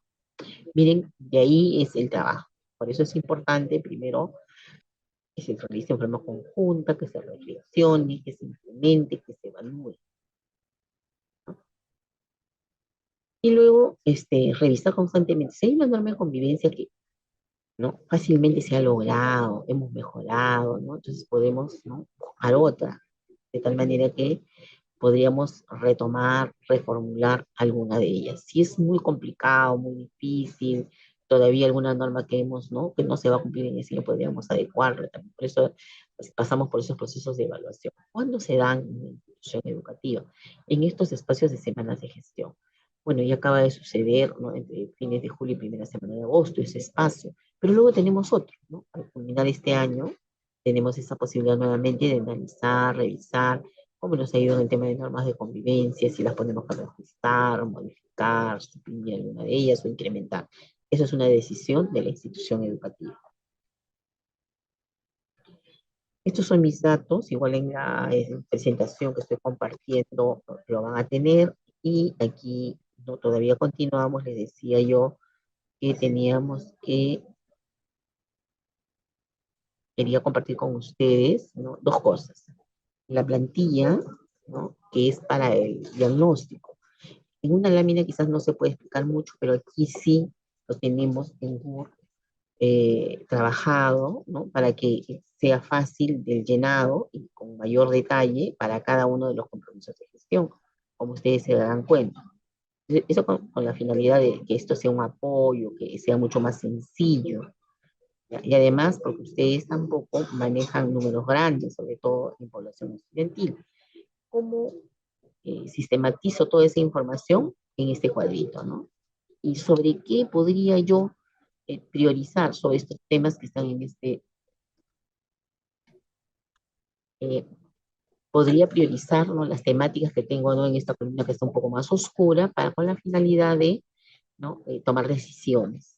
S2: Miren, de ahí es el trabajo. Por eso es importante, primero, que se realice en forma conjunta, que se reflexione, que se implemente, que se evalúe. Y luego, revisar constantemente. Si hay una norma de convivencia que, ¿no? Fácilmente se ha logrado, hemos mejorado, ¿no? Entonces podemos, ¿no? Buscar otra, de tal manera que podríamos retomar, reformular alguna de ellas. Si es muy complicado, muy difícil, todavía alguna norma que hemos, ¿no? Que no se va a cumplir en ese año, podríamos adecuarla también. Por eso pues, pasamos por esos procesos de evaluación. ¿Cuándo se dan en una institución educativa? En estos espacios de semanas de gestión. Bueno, ya acaba de suceder, ¿no? Entre fines de julio y primera semana de agosto, ese espacio. Pero luego tenemos otro, ¿no? Al culminar este año, tenemos esa posibilidad nuevamente de analizar, revisar cómo nos ha ido en el tema de normas de convivencia, si las podemos ajustar, modificar, suprimir alguna de ellas o incrementar. Eso es una decisión de la institución educativa. Estos son mis datos, igual en la presentación que estoy compartiendo lo van a tener y aquí no, todavía continuamos, les decía yo que teníamos que, quería compartir con ustedes, ¿no? 2 cosas. La plantilla, ¿no? Que es para el diagnóstico. En una lámina quizás no se puede explicar mucho, pero aquí sí lo tenemos en Word trabajado, ¿no? Para que sea fácil del llenado y con mayor detalle para cada uno de los compromisos de gestión, como ustedes se darán cuenta. Eso con la finalidad de que esto sea un apoyo, que sea mucho más sencillo. ¿Ya? Y además, porque ustedes tampoco manejan números grandes, sobre todo en población estudiantil. ¿Cómo sistematizo toda esa información en este cuadrito, ¿no? Y sobre qué podría yo priorizar sobre estos temas que están en eh, podría priorizar, ¿no? Las temáticas que tengo, ¿no? En esta columna que está un poco más oscura para con la finalidad de, ¿no? Tomar decisiones.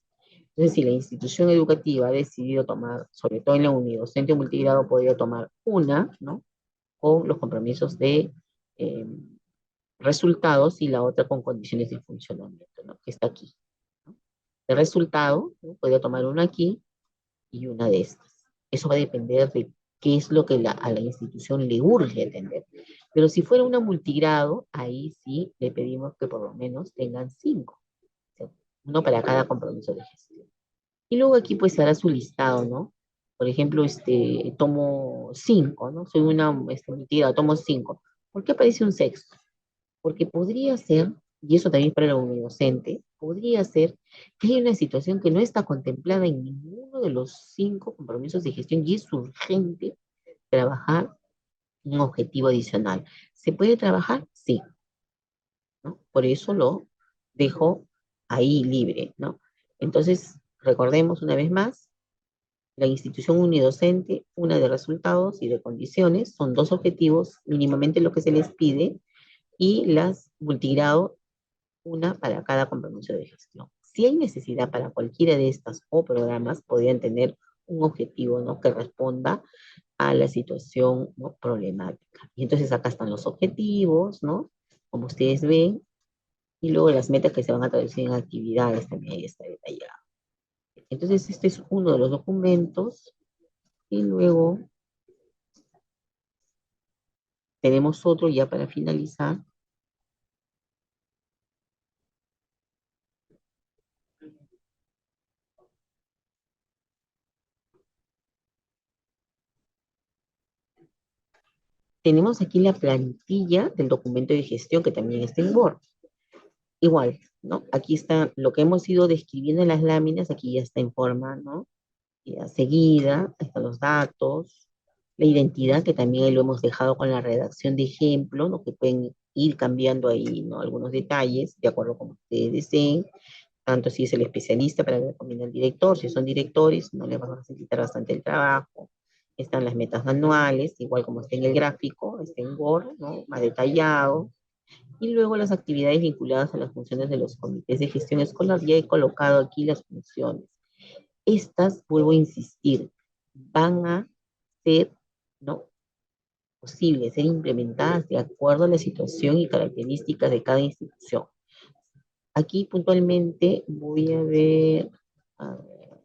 S2: Entonces, si la institución educativa ha decidido tomar, sobre todo en la unidocente multigrado, podría tomar una, ¿no? Con los compromisos de eh, resultados y la otra con condiciones de funcionamiento, ¿no? Que está aquí. ¿No? De resultado, ¿no? Podría tomar una aquí y una de estas. Eso va a depender de qué es lo que a la institución le urge atender. Pero si fuera una multigrado, ahí sí le pedimos que por lo menos tengan 5, o sea, uno para cada compromiso de gestión. Y luego aquí pues se hará su listado, ¿no? Por ejemplo, tomo 5, ¿no? Soy una multigrado, tomo 5. ¿Por qué aparece un sexto? Porque podría ser, y eso también para el docente, podría ser que hay una situación que no está contemplada en ninguno de los 5 compromisos de gestión y es urgente trabajar un objetivo adicional. ¿Se puede trabajar? Sí, ¿no? Por eso lo dejo ahí libre, ¿no? Entonces, recordemos una vez más, la institución unidocente, una de resultados y de condiciones, son 2 objetivos, mínimamente lo que se les pide, y las multigrado una para cada compromiso de gestión. Si hay necesidad para cualquiera de estas o programas, podrían tener un objetivo, ¿no? Que responda a la situación, ¿no? Problemática. Y entonces acá están los objetivos, ¿no? Como ustedes ven, y luego las metas que se van a traducir en actividades también ahí está detallado. Entonces, este es uno de los documentos y luego tenemos otro ya para finalizar. Tenemos aquí la plantilla del documento de gestión que también está en Word. Igual, ¿no? Aquí está lo que hemos ido describiendo en las láminas, aquí ya está en forma, ¿no? Ya seguida, ahí están los datos, la identidad, que también ahí lo hemos dejado con la redacción de ejemplo, ¿no? Que pueden ir cambiando ahí, ¿no? Algunos detalles, de acuerdo con ustedes deseen, tanto si es el especialista para que recomiende al director, si son directores, no les va a facilitar bastante el trabajo. Están las metas manuales, igual como está en el gráfico, está en Word, ¿no? Más detallado. Y luego las actividades vinculadas a las funciones de los comités de gestión escolar. Ya he colocado aquí las funciones. Estas, vuelvo a insistir, van a ser, ¿no? Posibles, ser implementadas de acuerdo a la situación y características de cada institución. Aquí puntualmente voy a ver, a ver,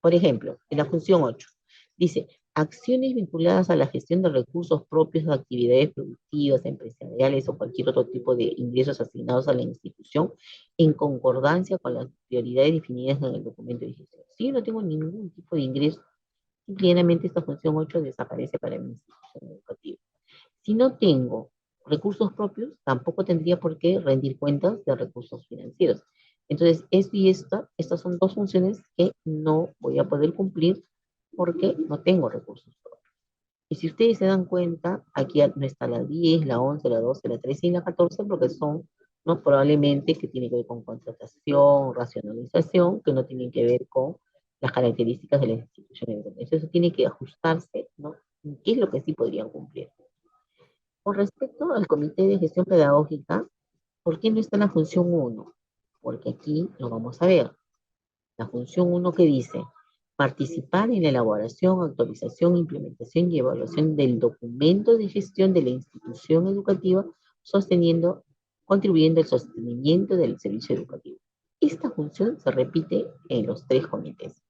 S2: por ejemplo, en la función 8, dice, acciones vinculadas a la gestión de recursos propios de actividades productivas, empresariales o cualquier otro tipo de ingresos asignados a la institución en concordancia con las prioridades definidas en el documento de gestión. Si yo no tengo ningún tipo de ingreso, simplemente esta función 8 desaparece para mi institución educativa. Si no tengo recursos propios, tampoco tendría por qué rendir cuentas de recursos financieros. Entonces, esto y estas son dos funciones que no voy a poder cumplir porque no tengo recursos propios. Y si ustedes se dan cuenta, aquí no está la 10, la 11, la 12, la 13 y la 14, porque son, ¿no? Probablemente que tienen que ver con contratación, racionalización, que no tienen que ver con las características de las instituciones. Entonces, eso tiene que ajustarse, ¿no? ¿Qué es lo que sí podrían cumplir? Con respecto al comité de gestión pedagógica, ¿por qué no está en la función 1? Porque aquí lo vamos a ver. La función 1 que dice, participar en la elaboración, actualización, implementación y evaluación del documento de gestión de la institución educativa, sosteniendo, contribuyendo al sostenimiento del servicio educativo. Esta función se repite en los tres comités.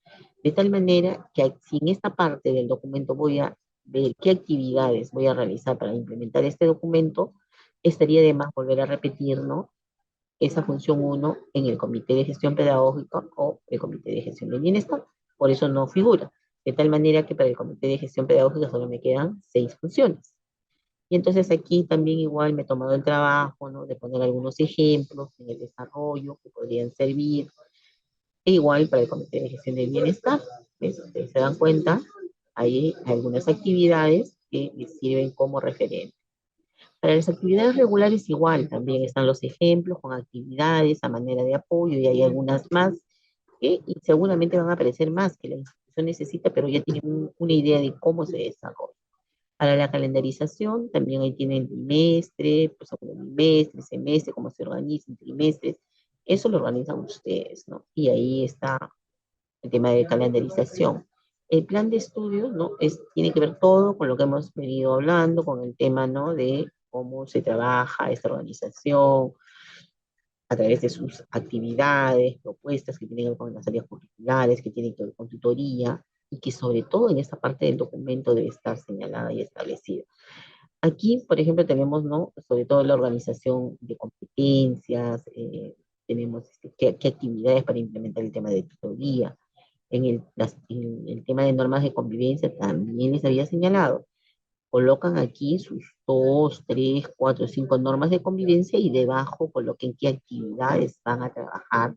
S2: De tal manera que si en esta parte del documento voy a ver qué actividades voy a realizar para implementar este documento, estaría de más volver a repetir, ¿no? Esa función 1 en el comité de gestión pedagógica o el comité de gestión del bienestar. Por eso no figura. De tal manera que para el comité de gestión pedagógica solo me quedan 6 funciones. Y entonces aquí también igual me he tomado el trabajo, ¿no? De poner algunos ejemplos en el desarrollo que podrían servir. E igual para el comité de gestión del bienestar. ¿Ves? Ustedes se dan cuenta, hay algunas actividades que les sirven como referente. Para las actividades regulares igual, también están los ejemplos con actividades a manera de apoyo y hay algunas más que y seguramente van a aparecer más que la institución necesita, pero ya tienen una idea de cómo se desarrolla. Para la calendarización, también ahí tienen trimestre, pues segundo bimestre, semestre, cómo se organizan trimestres. Eso lo organizan ustedes, ¿no? Y ahí está el tema de calendarización. El plan de estudios, ¿no? Tiene que ver todo con lo que hemos venido hablando, con el tema, ¿no? De cómo se trabaja esta organización a través de sus actividades, propuestas que tienen que ver con las áreas curriculares, que tienen que ver con tutoría, y que sobre todo en esta parte del documento debe estar señalada y establecida. Aquí, por ejemplo, tenemos, ¿no? Sobre todo la organización de competencias, tenemos qué actividades para implementar el tema de tutoría, en el tema de normas de convivencia también les había señalado. Colocan aquí sus 2, 3, 4, 5 normas de convivencia y debajo coloquen qué actividades van a trabajar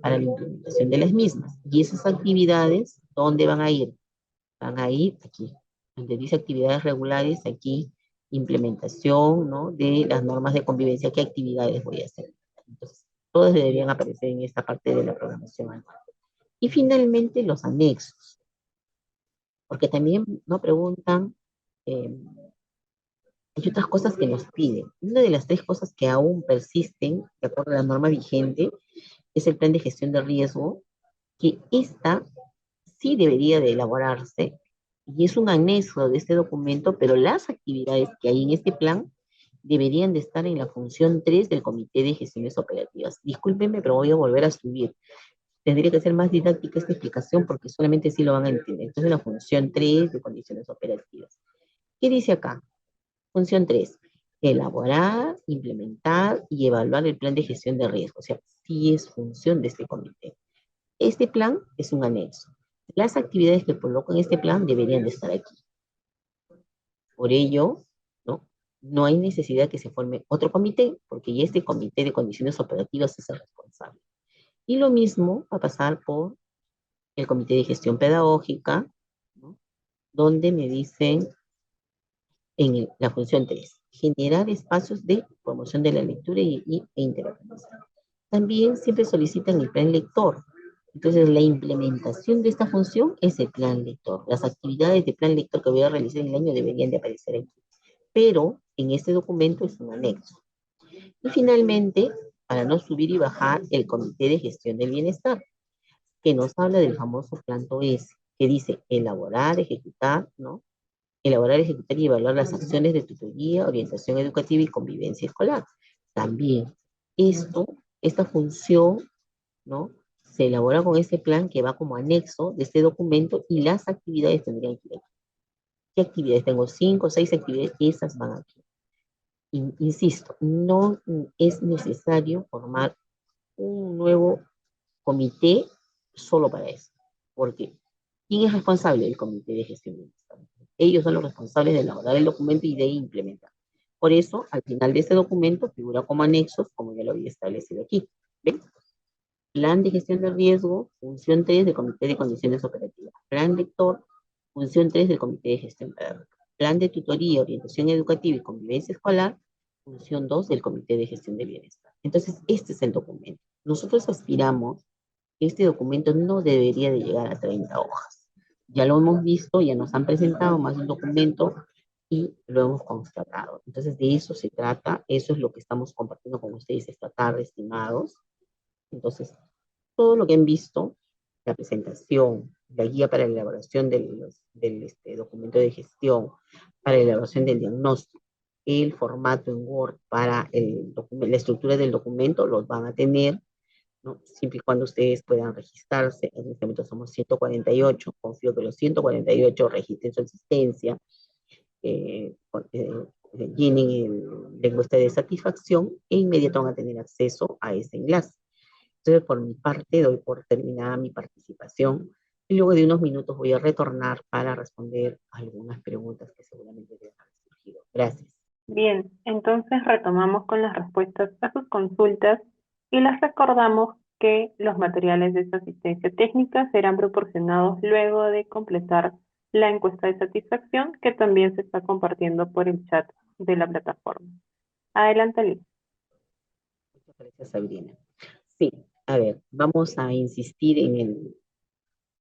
S2: para la implementación de las mismas. Y esas actividades, ¿dónde van a ir? Van a ir aquí, donde dice actividades regulares, aquí implementación, ¿no? De las normas de convivencia, qué actividades voy a hacer. Entonces, todas deberían aparecer en esta parte de la programación anual. Y finalmente los anexos, porque también nos preguntan, eh, hay otras cosas que nos piden. Una de las tres cosas que aún persisten, de acuerdo a la norma vigente, es el plan de gestión de riesgo, que esta sí debería de elaborarse, y es un anexo de este documento, pero las actividades que hay en este plan deberían de estar en la función 3 del Comité de Gestiones Operativas. Discúlpenme, pero voy a volver a subir. Tendría que ser más didáctica esta explicación porque solamente sí lo van a entender. Entonces, la función 3 de condiciones operativas. ¿Qué dice acá? Función 3. Elaborar, implementar y evaluar el plan de gestión de riesgo. O sea, sí es función de este comité. Este plan es un anexo. Las actividades que coloco en este plan deberían de estar aquí. Por ello, ¿no? No hay necesidad que se forme otro comité, porque ya este comité de condiciones operativas es el responsable. Y lo mismo va a pasar por el comité de gestión pedagógica, ¿no? Donde me dicen la función 3, generar espacios de promoción de la lectura e interacción. También siempre solicitan el plan lector. Entonces, la implementación de esta función es el plan lector. Las actividades de plan lector que voy a realizar en el año deberían de aparecer aquí. Pero en este documento es un anexo. Y finalmente, para no subir y bajar, el Comité de Gestión del Bienestar, que nos habla del famoso plan TOES, que dice elaborar, ejecutar, ¿no? Elaborar, ejecutar y evaluar las acciones de tutoría, orientación educativa y convivencia escolar. También esta función, ¿no? Se elabora con este plan que va como anexo de este documento y las actividades tendrían que ir aquí. ¿Qué actividades? Tengo 5 o 6 actividades, esas van aquí. Insisto, no es necesario formar un nuevo comité solo para eso, porque ¿quién es responsable del comité de gestión del Estado? Ellos son los responsables de elaborar el documento y de implementar. Por eso, al final de este documento figura como anexos, como ya lo había establecido aquí. ¿Ven? Plan de gestión de riesgo, función 3 del Comité de Condiciones Operativas. Plan lector, función 3 del Comité de Gestión Pedagógica. Plan de tutoría, orientación educativa y convivencia escolar, función 2 del Comité de Gestión de Bienestar. Entonces, este es el documento. Nosotros aspiramos que este documento no debería de llegar a 30 hojas. Ya lo hemos visto, ya nos han presentado más de un documento y lo hemos constatado. Entonces, de eso se trata, eso es lo que estamos compartiendo con ustedes esta tarde, estimados. Entonces, todo lo que han visto, la presentación, la guía para la elaboración del documento de gestión, para la elaboración del diagnóstico, el formato en Word para la estructura del documento, los van a tener, ¿no? Siempre y cuando ustedes puedan registrarse. En este momento somos 148, confío que los 148 registren su existencia, eh, llenen la encuesta de satisfacción e inmediato van a tener acceso a ese enlace. Entonces, por mi parte, doy por terminada mi participación y luego de unos minutos voy a retornar para responder algunas preguntas que seguramente les han surgido. Gracias.
S1: Bien, entonces retomamos con las respuestas a sus consultas y les recordamos que los materiales de esta asistencia técnica serán proporcionados luego de completar la encuesta de satisfacción que también se está compartiendo por el chat de la plataforma. Adelante, Liz.
S2: Muchas gracias, Sabrina. Sí, a ver, vamos a insistir en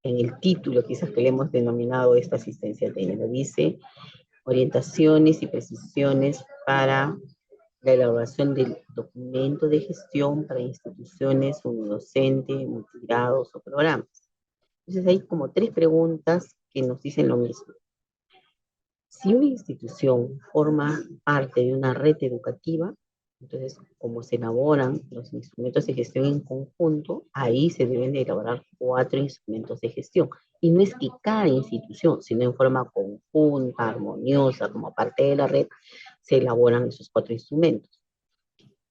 S2: el título, quizás que le hemos denominado esta asistencia técnica. Dice orientaciones y precisiones para la elaboración del documento de gestión para instituciones unidocentes, multigrados o programas. Entonces hay como 3 preguntas que nos dicen lo mismo. Si una institución forma parte de una red educativa, entonces, como se elaboran los instrumentos de gestión en conjunto, ahí se deben de elaborar 4 instrumentos de gestión. Y no es que cada institución, sino en forma conjunta, armoniosa, como parte de la red, se elaboran esos 4 instrumentos.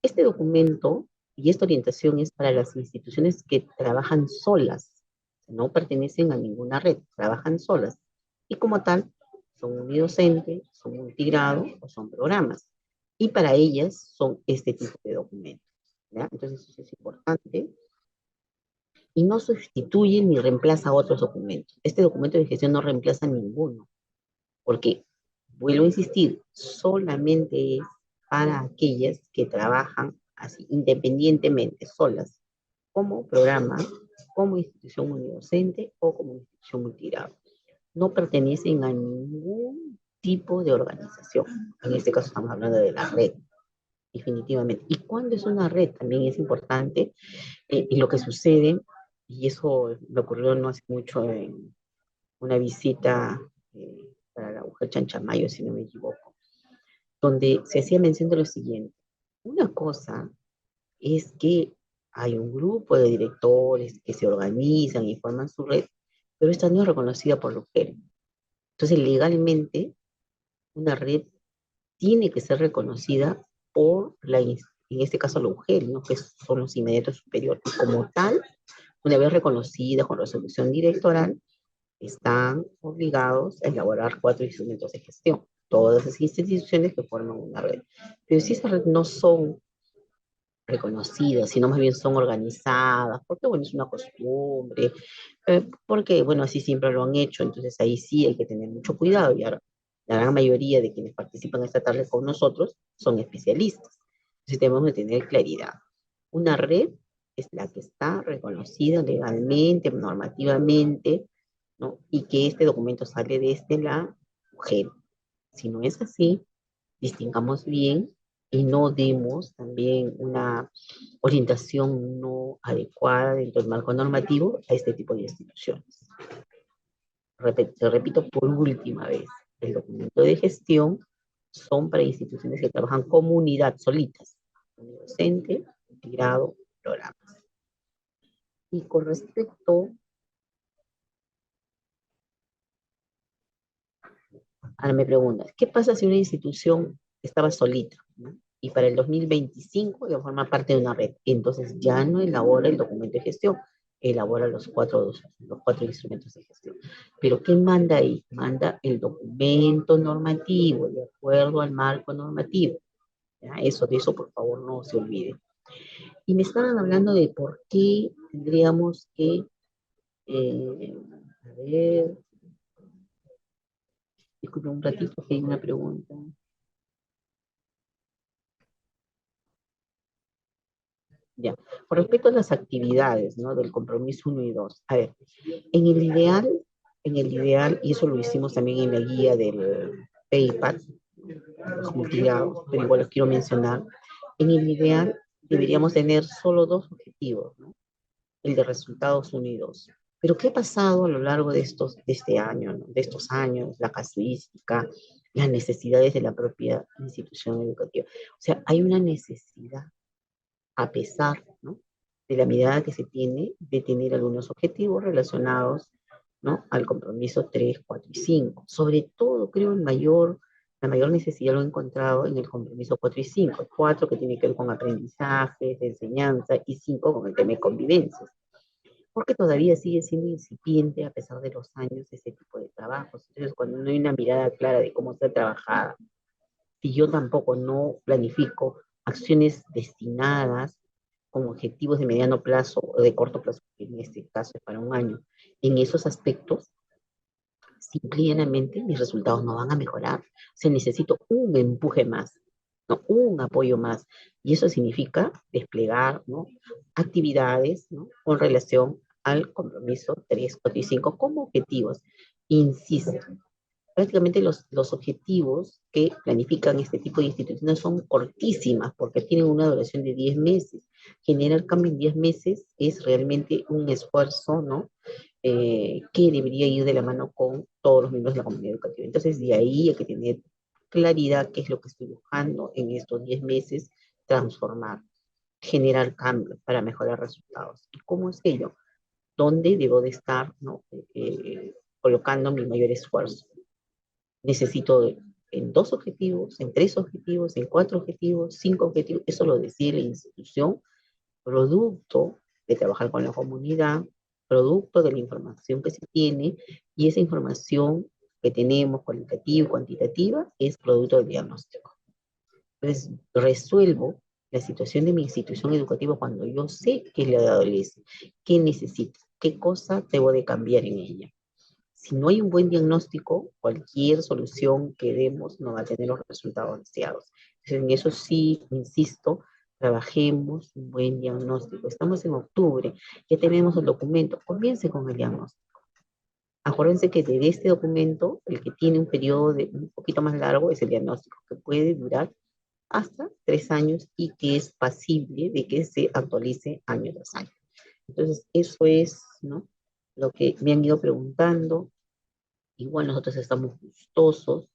S2: Este documento y esta orientación es para las instituciones que trabajan solas, no pertenecen a ninguna red, trabajan solas. Y como tal, son unidocentes, son multigrado o son programas. Y para ellas son este tipo de documentos. ¿Ya? Entonces eso es importante. Y no sustituye ni reemplaza otros documentos. Este documento de gestión no reemplaza ninguno. Porque, vuelvo a insistir, solamente es para aquellas que trabajan así, independientemente, solas, como programa, como institución unidocente o como institución multigrado. No pertenecen a ningún tipo de organización. En este caso estamos hablando de la red, definitivamente. ¿Y cuándo es una red? También es importante. Y lo que sucede, y eso me ocurrió no hace mucho en una visita para la mujer Chanchamayo, si no me equivoco. donde se hacía mención de lo siguiente. Una cosa es que hay un grupo de directores que se organizan y forman su red, pero esta no es reconocida por la UGEL. Entonces, legalmente, una red tiene que ser reconocida por en este caso la UGEL, ¿no? Que son los inmediatos superiores. Como tal, una vez reconocida con resolución directoral, están obligados a elaborar 4 instrumentos de gestión. Todas esas instituciones que forman una red. Pero si esas redes no son reconocidas, sino más bien son organizadas, porque bueno, es una costumbre, porque bueno, así siempre lo han hecho, entonces ahí sí hay que tener mucho cuidado y ahora la gran mayoría de quienes participan esta tarde con nosotros son especialistas. Entonces tenemos que tener claridad. Una red es la que está reconocida legalmente, normativamente, ¿no? Y que este documento sale desde la mujer. Si no es así, distingamos bien y no demos también una orientación no adecuada dentro del marco normativo a este tipo de instituciones. Te repito por última vez, el documento de gestión son para instituciones que trabajan como unidad solitas, docente, integrado, programas. Y con respecto ahora me preguntas, ¿qué pasa si una institución estaba solita, ¿no? Y para el 2025 ya forma parte de una red? Entonces ya no elabora el documento de gestión, elabora los cuatro instrumentos de gestión. Pero ¿qué manda ahí? Manda el documento normativo, de acuerdo al marco normativo. ¿Ya? De eso por favor no se olvide. Y me estaban hablando de por qué tendríamos que, a ver, disculpen un ratito que hay una pregunta. Ya. Con respecto a las actividades, ¿no? Del compromiso uno y 2. A ver, en el ideal, y eso lo hicimos también en la guía del PayPal, los multigrados, pero igual los quiero mencionar. En el ideal deberíamos tener solo dos objetivos, ¿no? El de resultados unidos. Pero ¿qué ha pasado a lo largo de este año, ¿no? De estos años, la casuística, las necesidades de la propia institución educativa? O sea, hay una necesidad a pesar, ¿no? De la mirada que se tiene de tener algunos objetivos relacionados, ¿no? Al compromiso 3, 4 y 5. Sobre todo, creo, la mayor necesidad lo he encontrado en el compromiso 4 y 5. 4 que tiene que ver con aprendizajes, de enseñanza, y 5 con el tema de convivencias. Porque todavía sigue siendo incipiente a pesar de los años ese tipo de trabajos. Entonces, cuando no hay una mirada clara de cómo está trabajada, si yo tampoco no planifico acciones destinadas con objetivos de mediano plazo o de corto plazo, que en este caso es para un año, en esos aspectos, simplemente mis resultados no van a mejorar. O sea, necesito un empuje más, ¿no? Un apoyo más. Y eso significa desplegar, ¿no? Actividades, ¿no? Con relación al compromiso 3, 4 y 5 como objetivos. Insisto, prácticamente los objetivos que planifican este tipo de instituciones son cortísimas porque tienen una duración de 10 meses. Generar cambio en 10 meses es realmente un esfuerzo, ¿no? Que debería ir de la mano con todos los miembros de la comunidad educativa. Entonces, de ahí hay que tener claridad qué es lo que estoy buscando en estos 10 meses, transformar, generar cambios para mejorar resultados. ¿Y cómo es ello? ¿Dónde debo de estar, ¿no? Colocando mi mayor esfuerzo? Necesito en 2 objetivos, en 3 objetivos, en 4 objetivos, 5 objetivos. Eso lo decide la institución, producto de trabajar con la comunidad, producto de la información que se tiene, y esa información que tenemos, cualitativa y cuantitativa, es producto del diagnóstico. Entonces, resuelvo la situación de mi institución educativa cuando yo sé qué le adolece, qué necesita, qué cosa debo de cambiar en ella. Si no hay un buen diagnóstico, cualquier solución que demos no va a tener los resultados deseados. Entonces, en eso sí, insisto, trabajemos un buen diagnóstico. Estamos en octubre, ya tenemos el documento, comience con el diagnóstico. Acuérdense que de este documento, el que tiene un periodo un poquito más largo es el diagnóstico, que puede durar hasta 3 años y que es pasible de que se actualice año tras año. Entonces, eso es, ¿no? Lo que me han ido preguntando. Igual nosotros estamos gustosos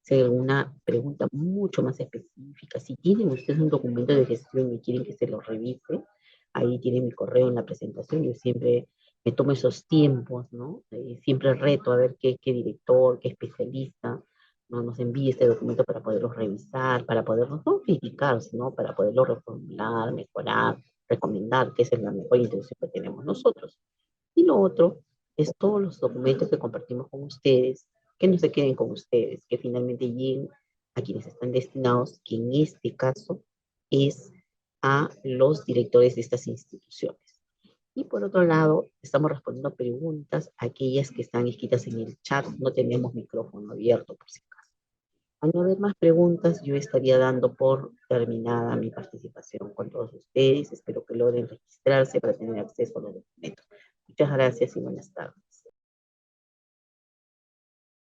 S2: Si hay alguna pregunta mucho más específica, si tienen ustedes un documento de gestión y quieren que se lo revise, ahí tienen mi correo en la presentación. Yo siempre me tomo esos tiempos, ¿no? Siempre reto a ver qué director, qué especialista, ¿no? Nos envíe este documento para poderlo revisar, para poderlo no criticar, sino para poderlo reformular, mejorar, recomendar, que esa es la mejor intención que tenemos nosotros. Y lo otro es todos los documentos que compartimos con ustedes, que no se queden con ustedes, que finalmente lleguen a quienes están destinados, que en este caso es a los directores de estas instituciones. Y por otro lado, estamos respondiendo preguntas, aquellas que están escritas en el chat, no tenemos micrófono abierto por si acaso. Al no haber más preguntas, yo estaría dando por terminada mi participación con todos ustedes. Espero que logren registrarse para tener acceso a los documentos. Muchas gracias y buenas tardes.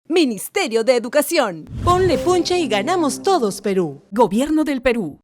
S3: Ministerio de Educación. Ponle punche y ganamos todos Perú.
S4: Gobierno del Perú.